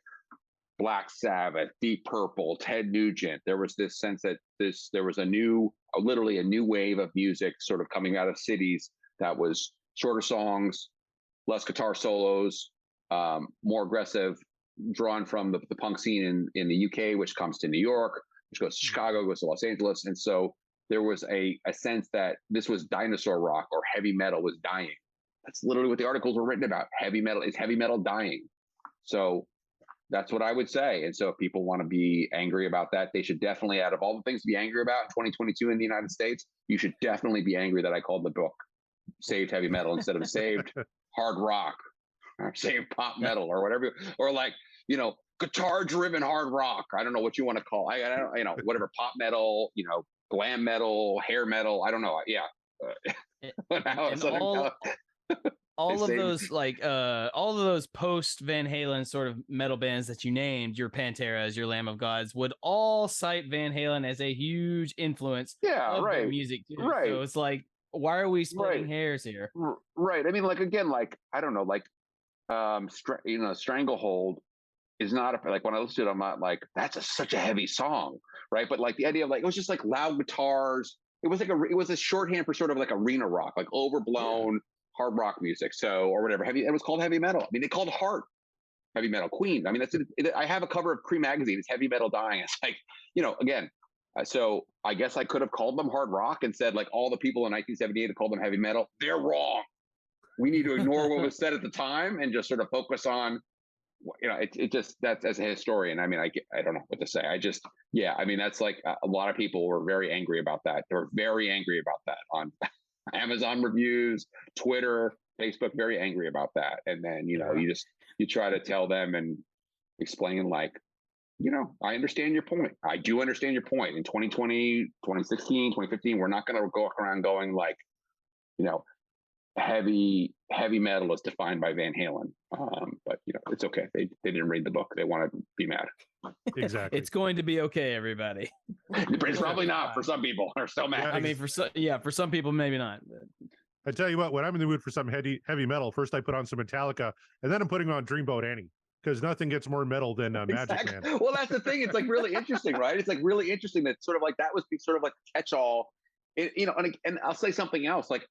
Speaker 5: Black Sabbath, Deep Purple, Ted Nugent. There was this sense that there was literally a new wave of music sort of coming out of cities that was shorter songs, less guitar solos, more aggressive, drawn from the punk scene in the UK, which comes to New York, which goes to Chicago, goes to Los Angeles. And so there was a sense that this was dinosaur rock or heavy metal was dying. That's literally what the articles were written about. Heavy metal dying? So that's what I would say. And so if people want to be angry about that, they should definitely, out of all the things to be angry about in 2022 in the United States, you should definitely be angry that I called the book Saved Heavy Metal instead of Saved Hard Rock or Saved Pop Metal or whatever, or like, guitar driven hard rock. I don't know what you want to call it. I don't, whatever, pop metal, glam metal, hair metal. I don't know. Yeah.
Speaker 3: All of those all of those post Van Halen sort of metal bands that you named, your Panteras, your Lamb of Gods, would all cite Van Halen as a huge influence of their music too.
Speaker 5: Right.
Speaker 3: So it's like, why are we splitting hairs here?
Speaker 5: Right. I mean, like, again, like, I don't know, like, Stranglehold is not like, when I listen to it, I'm not like, that's such a heavy song, right? But like the idea of like, it was just like loud guitars. It was a shorthand for sort of like arena rock, like overblown hard rock music. So, or whatever, it was called heavy metal. I mean, they called Heart heavy metal. Queen. I mean, I have a cover of Cream magazine. It's heavy metal dying. It's like, again, so I guess I could have called them hard rock and said like all the people in 1978 who called them heavy metal, they're wrong. We need to ignore what was said at the time and just sort of focus on, it just, that's, as a historian, I mean, I don't know what to say. I mean, that's like a lot of people were very angry about that. They were very angry about that on Amazon reviews, Twitter, Facebook, very angry about that. And then, you try to tell them and explain like, I understand your point. I do understand your point. In 2020, 2016, 2015, we're not going to go around going like, heavy metal is defined by Van Halen. But it's okay. They didn't read the book. They want to be mad.
Speaker 4: Exactly.
Speaker 3: It's going to be okay, everybody.
Speaker 5: It's probably not for some people. Are still mad.
Speaker 3: I mean, for some people, maybe not.
Speaker 4: I tell you what, when I'm in the mood for some heavy metal, first I put on some Metallica, and then I'm putting on Dreamboat Annie, because nothing gets more metal than Magic Man.
Speaker 5: Well, that's the thing. It's like really interesting, right? It's like really interesting that sort of like that was sort of like a catch-all. And I'll say something else. Like,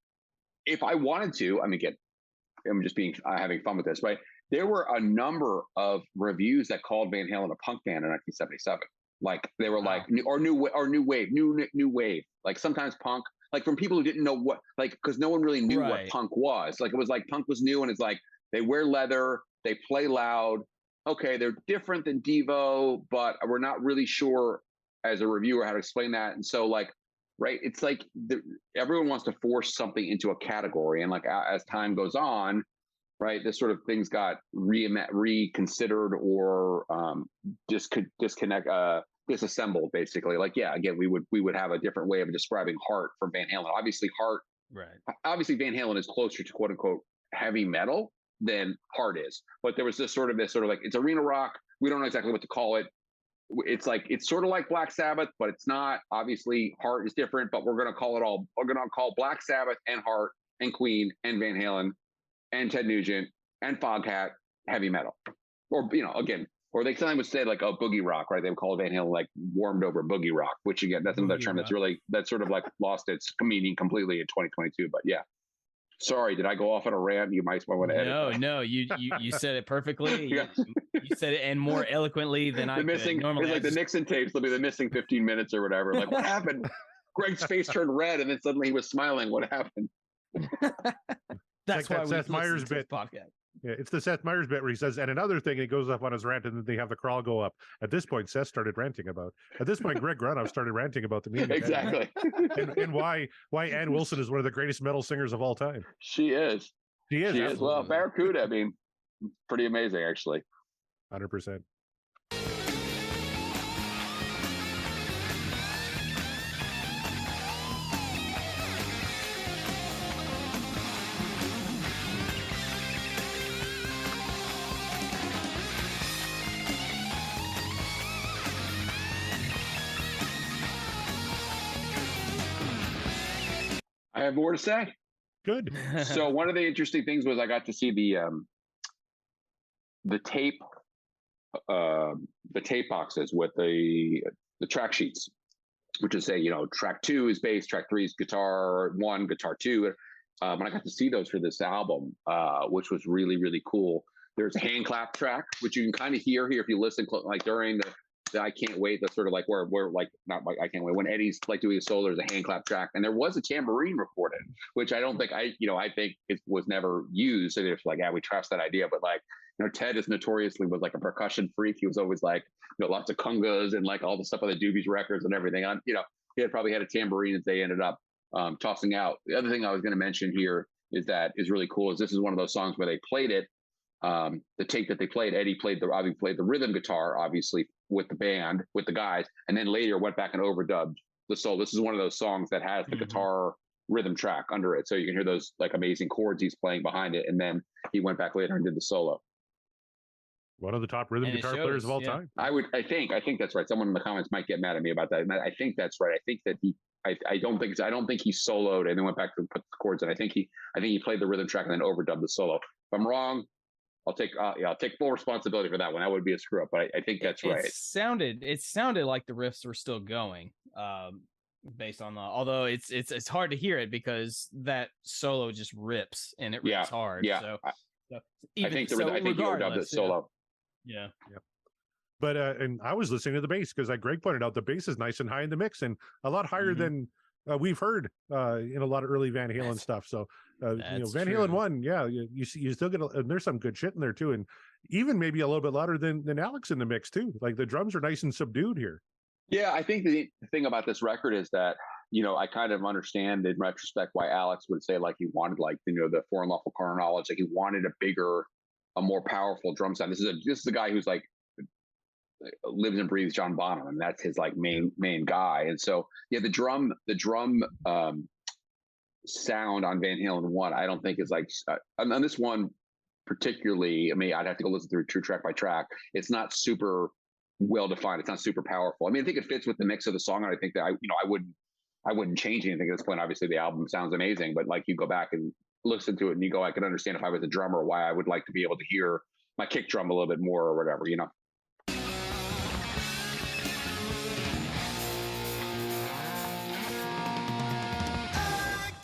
Speaker 5: if I wanted to, I mean, again, I'm just having fun with this, right? There were a number of reviews that called Van Halen a punk band in 1977. Like they were like new wave. Like sometimes punk, like from people who didn't know what, like, because no one really knew what punk was. Like it was like punk was new, and it's like they wear leather, they play loud. Okay, they're different than Devo, but we're not really sure as a reviewer how to explain that. And so like, right, it's like everyone wants to force something into a category, and like as time goes on, right, this sort of things got reconsidered or disassembled, basically. Like, yeah, again, we would have a different way of describing Heart from Van Halen. Obviously, Van Halen is closer to quote unquote heavy metal than Heart is, but there was this sort of like it's arena rock. We don't know exactly what to call it. It's like it's sort of like Black Sabbath, but it's not. Obviously, Heart is different, but we're going to call Black Sabbath and Heart and Queen and Van Halen and Ted Nugent and Foghat heavy metal, or again, or they sometimes would say like boogie rock, right? They would call Van Halen like warmed over boogie rock, which again, that's another term that's sort of like lost its meaning completely in 2022. But yeah, sorry, did I go off on a rant? You might want to edit.
Speaker 3: No, you said it perfectly. You said it and more eloquently than I could. Normally,
Speaker 5: it's like the Nixon tapes. They'll be the missing 15 minutes or whatever. Like, what happened? Greg's face turned red, and then suddenly he was smiling. What happened?
Speaker 3: That's
Speaker 4: like
Speaker 3: why
Speaker 4: that Seth Meyers bit.
Speaker 3: Podcast.
Speaker 4: Yeah, it's the Seth Meyers bit where he says, and another thing, he goes up on his rant, and then they have the crawl go up. At this point, Seth started ranting about. At this point, Greg Grunoff started ranting about the meaning.
Speaker 5: Exactly.
Speaker 4: and why Ann Wilson is one of the greatest metal singers of all time.
Speaker 5: She is.
Speaker 4: She is.
Speaker 5: Well, Barracuda, I mean, pretty amazing, actually.
Speaker 4: 100%.
Speaker 5: I have more to say.
Speaker 4: Good.
Speaker 5: So one of the interesting things was I got to see the tape boxes with the track sheets, which is say track 2 is bass, track 3 is guitar 1, guitar 2, and I got to see those for this album, which was really, really cool. There's a hand clap track, which you can kind of hear here if you listen, like during the I Can't Wait. That's sort of like where like not like I Can't Wait when Eddie's like doing a solo. There's a hand clap track, and there was a tambourine recorded, which I don't think I think it was never used. So they're like, yeah, we trashed that idea, but like Ted is notoriously was like a percussion freak. He was always like lots of congas and like all the stuff on the Doobies records and everything. He had probably had a tambourine that they ended up tossing out. The other thing I was going to mention here is really cool is this is one of those songs where they played it. The take that they played, Eddie played the rhythm guitar, obviously with the band, with the guys, and then later went back and overdubbed the solo. This is one of those songs that has the guitar rhythm track under it, so you can hear those like amazing chords he's playing behind it, and then he went back later and did the solo.
Speaker 4: One of the top rhythm guitar players of all time.
Speaker 5: I think that's right. Someone in the comments might get mad at me about that. I think that's right. I think that I don't think he soloed and then went back to put the chords in. I think he played the rhythm track and then overdubbed the solo. If I'm wrong, I'll take full responsibility for that one. That would be a screw up, but I think that's right.
Speaker 3: It sounded like the riffs were still going, based on although it's hard to hear it because that solo just rips and it rips hard.
Speaker 5: Yeah.
Speaker 3: So
Speaker 5: I think he overdubbed it solo.
Speaker 3: Yeah.
Speaker 4: But and I was listening to the bass because like Greg pointed out, the bass is nice and high in the mix and a lot higher than we've heard in a lot of early Van Halen stuff. So Van Halen 1, you still get and there's some good shit in there too, and even maybe a little bit louder than Alex in the mix too. Like the drums are nice and subdued here. Yeah,
Speaker 5: I think the thing about this record is that I kind of understand in retrospect why Alex would say like he wanted like the For Unlawful Carnal Knowledge, like he wanted a more powerful drum sound. This is a guy who's like lives and breathes John Bonham, and that's his like main guy. And so the drum sound on Van Halen 1, I don't think is like on this one particularly. I mean, I'd have to go listen through true track by track. It's not super well defined. It's not super powerful. I mean, I think it fits with the mix of the song, and I think that I wouldn't change anything at this point. Obviously, the album sounds amazing, but like you go back and listen to it, and you go, I could understand if I was a drummer why I would like to be able to hear my kick drum a little bit more or whatever, you know.
Speaker 2: I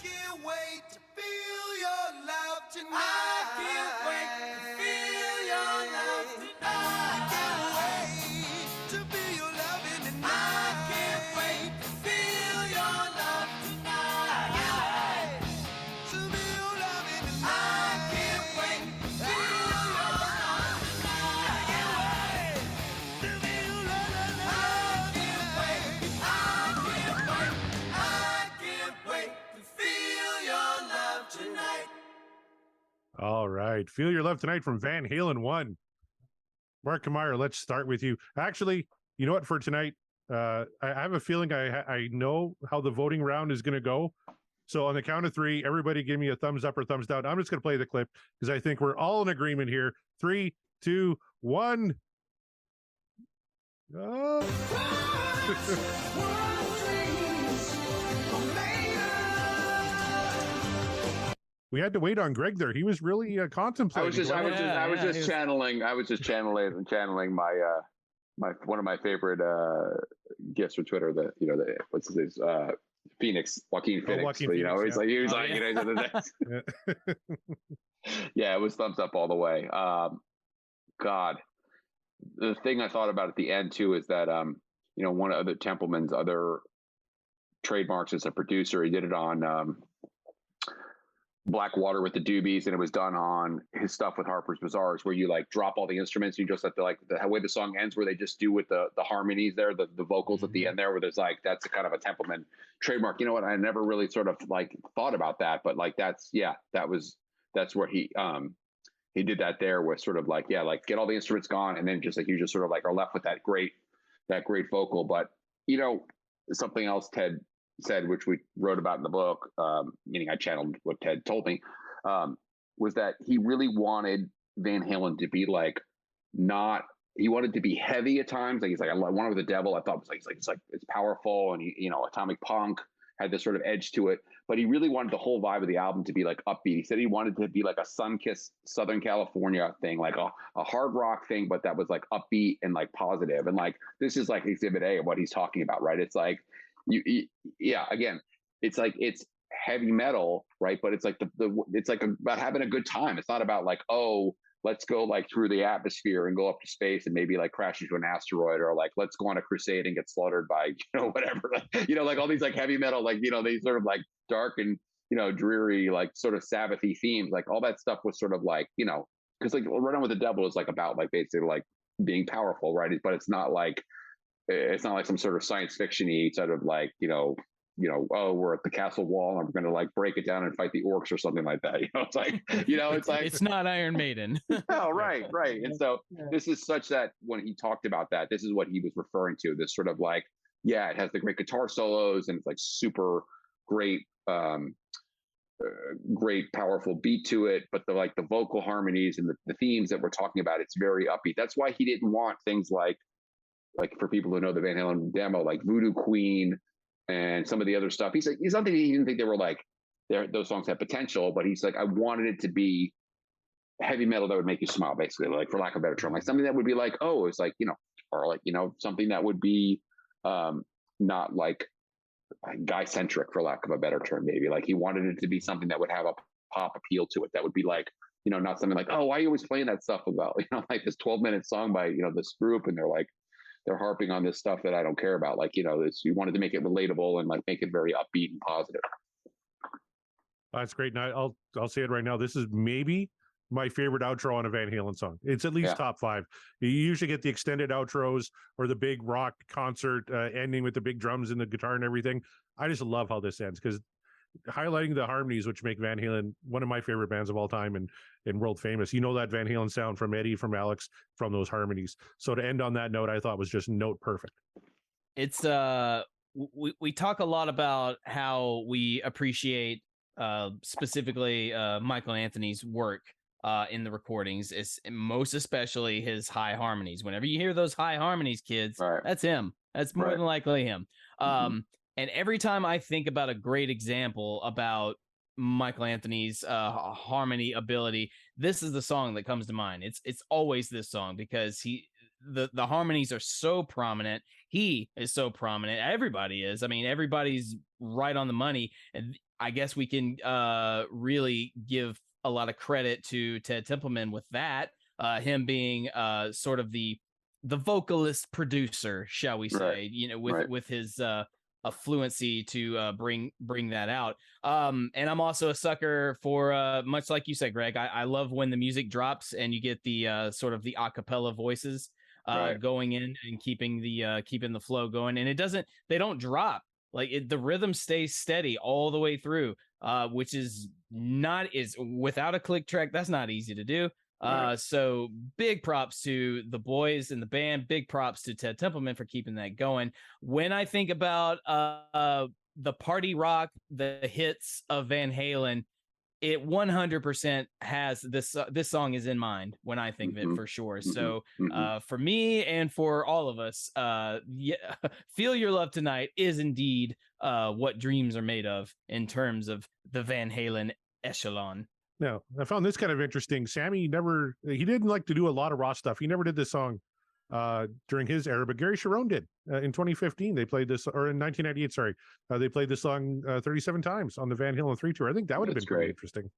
Speaker 2: can't wait to feel your love tonight. I can't wait to feel your love tonight. I can't wait to feel your loving tonight. I can't wait to feel your love tonight. I can't wait to feel your loving tonight. I can't wait to feel your love tonight. I can't wait to feel your love tonight. I can't wait. I can't wait to feel your love tonight.
Speaker 4: All right. Feel Your Love Tonight from Van Halen 1. Mark Meyer, let's start with you. Actually, you know what, for tonight, I have a feeling I know how the voting round is going to go. So on the count of 3, everybody give me a thumbs up or thumbs down. I'm just going to play the clip because I think we're all in agreement here. 3, 2, 1. We had to wait on Greg there. He was really contemplating.
Speaker 5: I was just channeling my one of my favorite gifts from Twitter. What's his Phoenix, Joaquin Phoenix.
Speaker 4: Joaquin
Speaker 5: But, you know,
Speaker 4: Phoenix,
Speaker 5: he was like, you know, yeah, it was thumbs up all the way. God, the thing I thought about at the end too is that you know, one of the Templeman's other trademarks as a producer, he did it on Blackwater with the Doobies, and it was done on his stuff with Harper's Bazaars, where you like drop all the instruments, you just have to like the way the song ends, where they just do with the harmonies there, the vocals at the end there, where there's like that's a kind of a Templeman trademark. You know what? I never really sort of like thought about that, but like that's where he did that there, was sort of like like get all the instruments gone, and then just like you just sort of like are left with that great vocal. But you know, something else Ted said, which we wrote about in the book, meaning I channeled what Ted told me, was that he really wanted Van Halen to be like he wanted to be heavy at times. Like he's like, I wanted with the Devil. I thought it was like it's powerful, and you know, Atomic Punk had this sort of edge to it, but he really wanted the whole vibe of the album to be like upbeat. He said he wanted to be like a sun-kissed Southern California thing, like a hard rock thing, but that was like upbeat and like positive. And like this is like Exhibit A of what he's talking about, right? It's like again, it's like it's heavy metal, right? But it's like it's like about having a good time. It's not about like, oh, let's go like through the atmosphere and go up to space and maybe like crash into an asteroid, or like let's go on a crusade and get slaughtered by, you know, whatever. You know, like all these like heavy metal, like, you know, these sort of like dark and, you know, dreary, like sort of Sabbath-y themes, like all that stuff was sort of like, you know, because like Run On With the Devil is like about like basically like being powerful, right? But it's not like some sort of science fiction-y sort of like, you know, oh, we're at the castle wall and we're going to like break it down and fight the orcs or something like that. You know, it's like, you know, it's like,
Speaker 3: it's not Iron Maiden.
Speaker 5: Oh, right. And so this is such that when he talked about that, this is what he was referring to. This sort of like, yeah, it has the great guitar solos and it's like super great, great powerful beat to it, but the vocal harmonies and the themes that we're talking about, it's very upbeat. That's why he didn't want things like for people who know the Van Halen demo, like Voodoo Queen and some of the other stuff. He's like, he didn't think they were like, those songs have potential, but he's like, I wanted it to be heavy metal that would make you smile, basically, like, for lack of a better term, like something that would be like, oh, it's like, you know, or like, you know, something that would be not like guy centric, for lack of a better term, maybe. Like he wanted it to be something that would have a pop appeal to it, that would be like, you know, not something like, oh, why are you always playing that stuff about, you know, like this 12-minute song by, you know, this group, and they're harping on this stuff that I don't care about. Like, you know, you wanted to make it relatable and like make it very upbeat and positive.
Speaker 4: That's great. And I'll say it right now. This is maybe my favorite outro on a Van Halen song. It's at least top 5. You usually get the extended outros or the big rock concert ending with the big drums and the guitar and everything. I just love how this ends, because highlighting the harmonies, which make Van Halen one of my favorite bands of all time and world famous. You know that Van Halen sound from Eddie, from Alex, from those harmonies. So to end on that note, I thought was just note perfect.
Speaker 3: It's we talk a lot about how we appreciate specifically Michael Anthony's work in the recordings, is most especially his high harmonies. Whenever you hear those high harmonies, kids,
Speaker 5: Right.
Speaker 3: that's him. That's more
Speaker 5: Right.
Speaker 3: than likely him.
Speaker 5: Mhm.
Speaker 3: And every time I think about a great example about Michael Anthony's harmony ability, this is the song that comes to mind. It's always this song because the harmonies are so prominent. He is so prominent. Everybody is. I mean, everybody's right on the money. And I guess we can really give a lot of credit to Ted Templeman with that. Him being sort of the vocalist producer, shall we say?
Speaker 5: Right.
Speaker 3: You know,
Speaker 5: Right.
Speaker 3: with his fluency to bring that out. And I'm also a sucker for much like you said, Greg. I love when the music drops and you get the sort of the acapella voices
Speaker 5: Right.
Speaker 3: going in and keeping the flow going. And they don't drop. Like the rhythm stays steady all the way through, which is without a click track. That's not easy to do.
Speaker 5: Right.
Speaker 3: So big props to the boys in the band. Big props to Ted Templeman for keeping that going. When I think about the party rock, the hits of Van Halen, it 100% has this song is in mind when I think of it
Speaker 5: Mhm.
Speaker 3: for sure.
Speaker 5: Mhm.
Speaker 3: So
Speaker 5: Mhm.
Speaker 3: for me and for all of us, yeah, Feel Your Love Tonight is indeed what dreams are made of in terms of the Van Halen echelon.
Speaker 4: Now, I found this kind of interesting. Sammy he didn't like to do a lot of raw stuff. He never did this song during his era, but Gary Sharon did in 2015. They played this, or in 1998, sorry. They played this song 37 times on the Van Halen 3 tour. I think that would have been
Speaker 5: That's
Speaker 4: pretty
Speaker 5: great.
Speaker 4: interesting.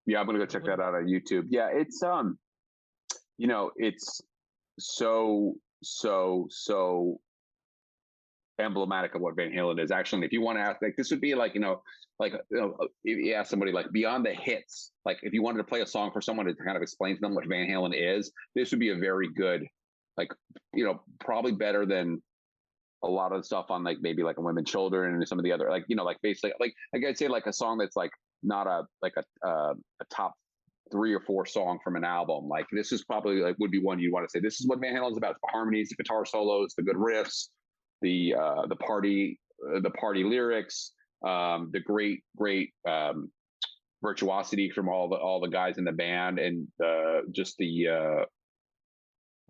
Speaker 5: Yeah, I'm gonna go check that out on YouTube. Yeah, it's it's so emblematic of what Van Halen is. Actually, if you want to ask, like, this would be like, if you ask somebody like beyond the hits, like if you wanted to play a song for someone to kind of explain to them what Van Halen is, this would be a very good, like, probably better than a lot of the stuff on like maybe like a Women Children and some of the other, like, like basically like I'd say like a song that's like not a top 3 or 4 song from an album. Like this is probably like would be one you want to say this is what Van Halen's about: the harmonies, the guitar solos, the good riffs, the party lyrics, the great virtuosity from all the guys in the band, and just the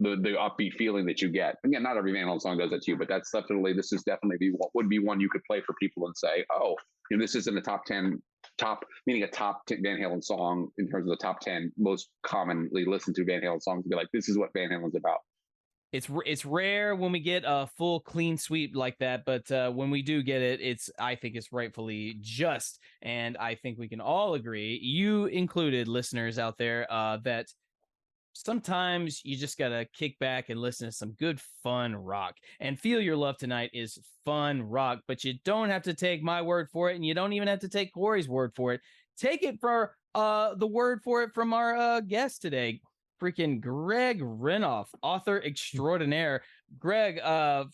Speaker 5: upbeat feeling that you get. Again, not every Van Halen song does that to you, but this is definitely would be one you could play for people and say, oh, this isn't a top 10, meaning a top 10 Van Halen song in terms of the top 10 most commonly listened to Van Halen songs. To be like, this is what Van Halen's about.
Speaker 3: It's rare when we get a full clean sweep like that, but when we do get it, I think it's rightfully just, and I think we can all agree, you included, listeners out there, that sometimes you just gotta kick back and listen to some good fun rock. And Feel Your Love Tonight is fun rock, but you don't have to take my word for it, and you don't even have to take Corey's word for it. Take it for the word for it from our guest today, freaking Greg Renoff, author extraordinaire. Greg,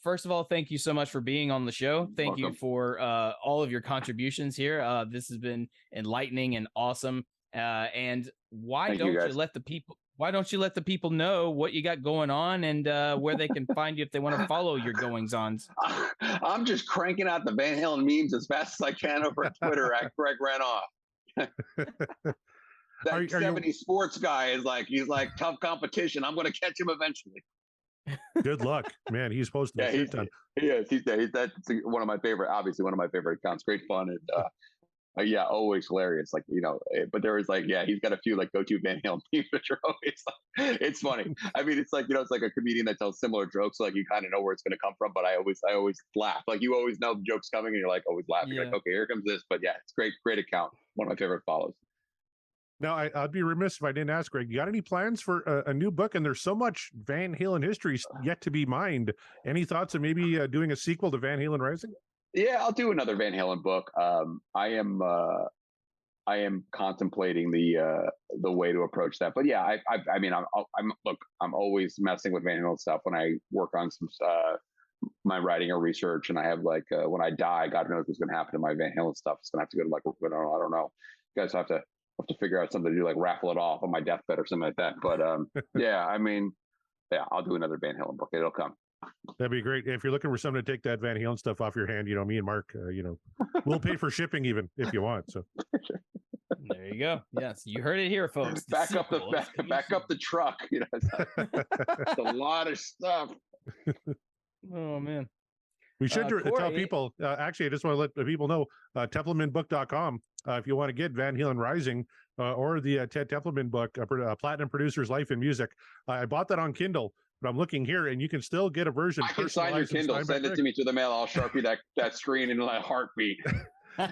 Speaker 3: first of all, thank you so much for being on the show. Thank you
Speaker 5: Welcome.
Speaker 3: for all of your contributions here. This has been enlightening and awesome. And why don't you let the people know what you got going on and where they can find you if they want to follow your goings-ons?
Speaker 5: I'm just cranking out the Van Halen memes as fast as I can over Twitter at Greg Renoff. That
Speaker 4: Are you-
Speaker 5: 70s sports guy is like, he's like tough competition. I'm going to catch him eventually.
Speaker 4: Good luck, man. He's posting
Speaker 5: Yeah,
Speaker 4: a shit ton.
Speaker 5: he's that's one of my favorite, obviously one of my favorite accounts. Great fun and yeah, always hilarious. Like, but there was like, yeah, he's got a few like go-to Van Halen memes, which are always like, it's funny. I mean, it's like, it's like a comedian that tells similar jokes. So like you kind of know where it's going to come from, but I always laugh. Like you always know the joke's coming and you're like always laughing.
Speaker 3: Yeah.
Speaker 5: Like, okay, here comes this. But yeah, it's great account. One of my favorite follows.
Speaker 4: Now, I'd be remiss if I didn't ask, Greg, you got any plans for a new book? And there's so much Van Halen history yet to be mined. Any thoughts of maybe doing a sequel to Van Halen Rising?
Speaker 5: Yeah, I'll do another Van Halen book. I am contemplating the way to approach that. But yeah, I mean, I'm always messing with Van Halen stuff when I work on some my writing or research, and I have like when I die, God knows what's going to happen to my Van Halen stuff. It's going to have to go to like I don't know. You guys have to figure out something to do, like raffle it off on my deathbed or something like that. But yeah, I mean, yeah, I'll do another Van Halen book. It'll come.
Speaker 4: That'd be great. If you're looking for someone to take that Van Halen stuff off your hand, me and Mark, we'll pay for shipping even if you want. So
Speaker 3: There you go. Yes, you heard it here, folks. The
Speaker 5: Back up the
Speaker 3: sequel is coming
Speaker 5: back
Speaker 3: soon.
Speaker 5: up the truck. It's a lot of stuff.
Speaker 3: Oh man.
Speaker 4: we should tell
Speaker 3: Corey-
Speaker 4: people. Actually, I just want to let the people know TeflonManBook.com. If you want to get Van Halen Rising or the Ted Teflonman book, Platinum Producer's Life in Music. I bought that on Kindle, but I'm looking here, and you can still get a version.
Speaker 5: I can sign your
Speaker 4: personalized and
Speaker 5: Kindle.
Speaker 4: signed by
Speaker 5: Send it
Speaker 4: Greg.
Speaker 5: to me through the mail. I'll Sharpie that screen in a heartbeat.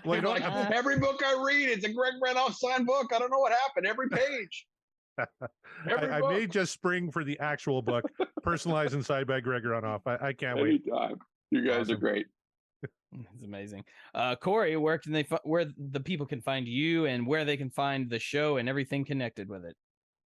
Speaker 4: Well, you know,
Speaker 5: Like, every book I read, it's a Greg Renoff signed book. I don't know what happened. Every page. Every
Speaker 4: I
Speaker 5: book.
Speaker 4: may just spring for the actual book, personalized and signed by Greg Runoff. I can't wait.
Speaker 5: Anytime. You guys
Speaker 4: Awesome.
Speaker 5: are great.
Speaker 3: It's amazing. Corey, where can they where the people can find you and where they can find the show and everything connected with it?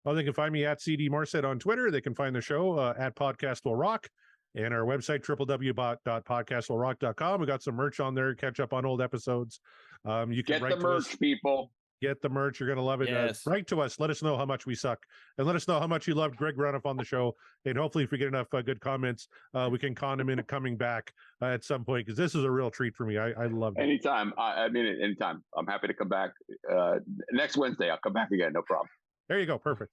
Speaker 4: Well, they can find me at CD Morset on Twitter. They can find the show at Podcast Will Rock and our website, www.podcastwillrock.com. We got some merch on there. Catch up on old episodes. You can
Speaker 5: Get
Speaker 4: write
Speaker 5: the
Speaker 4: to us.
Speaker 5: merch, people.
Speaker 4: Get the merch. You're going to love it.
Speaker 3: Yes.
Speaker 4: Write to us. Let us know how much we suck. And let us know how much you loved Greg Runoff on the show. And hopefully, if we get enough good comments, we can con him into coming back at some point, because this is a real treat for me. I love it.
Speaker 5: Anytime. I mean, anytime. I'm happy to come back. Next Wednesday, I'll come back again. No problem.
Speaker 4: There you go. Perfect.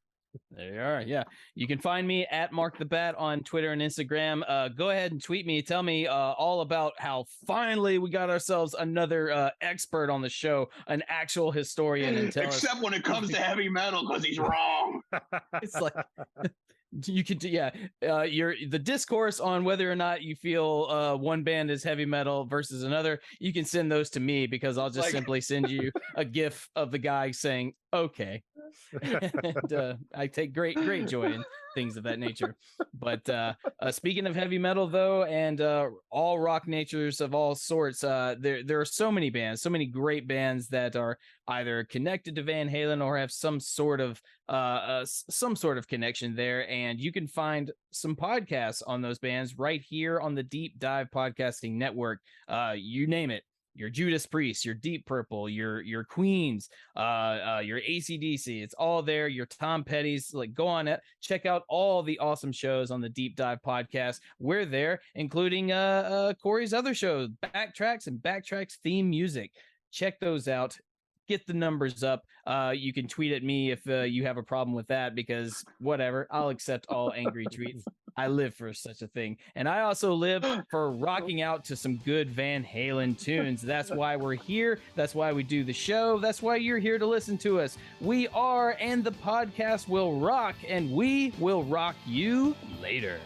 Speaker 3: There you are. Yeah. You can find me at Mark the Bat on Twitter and Instagram. Go ahead and tweet me. Tell me all about how finally we got ourselves another expert on the show, an actual historian, and tell us.
Speaker 5: Except when it comes to heavy metal, because he's wrong.
Speaker 3: It's like you could your the discourse on whether or not you feel one band is heavy metal versus another, you can send those to me, because I'll just
Speaker 5: Like-
Speaker 3: simply send you a gif of the guy saying okay. And I take great joy in things of that nature. But speaking of heavy metal though, and all rock natures of all sorts, there are so many bands, so many great bands that are either connected to Van Halen or have some sort of connection there. And you can find some podcasts on those bands right here on the Deep Dive Podcasting Network. You name it. Your Judas Priest, your Deep Purple, your Queens, your AC/DC, it's all there. Your Tom Petty's, like, go on it, check out all the awesome shows on the Deep Dive podcast. We're there, including Corey's other shows, Backtracks and Backtracks theme music. Check those out. Get the numbers up. You can tweet at me if you have a problem with that, because whatever, I'll accept all angry tweets. I live for such a thing. And I also live for rocking out to some good Van Halen tunes. That's why we're here. That's why we do the show. That's why you're here to listen to us. We are, and the podcast will rock, and we will rock you later.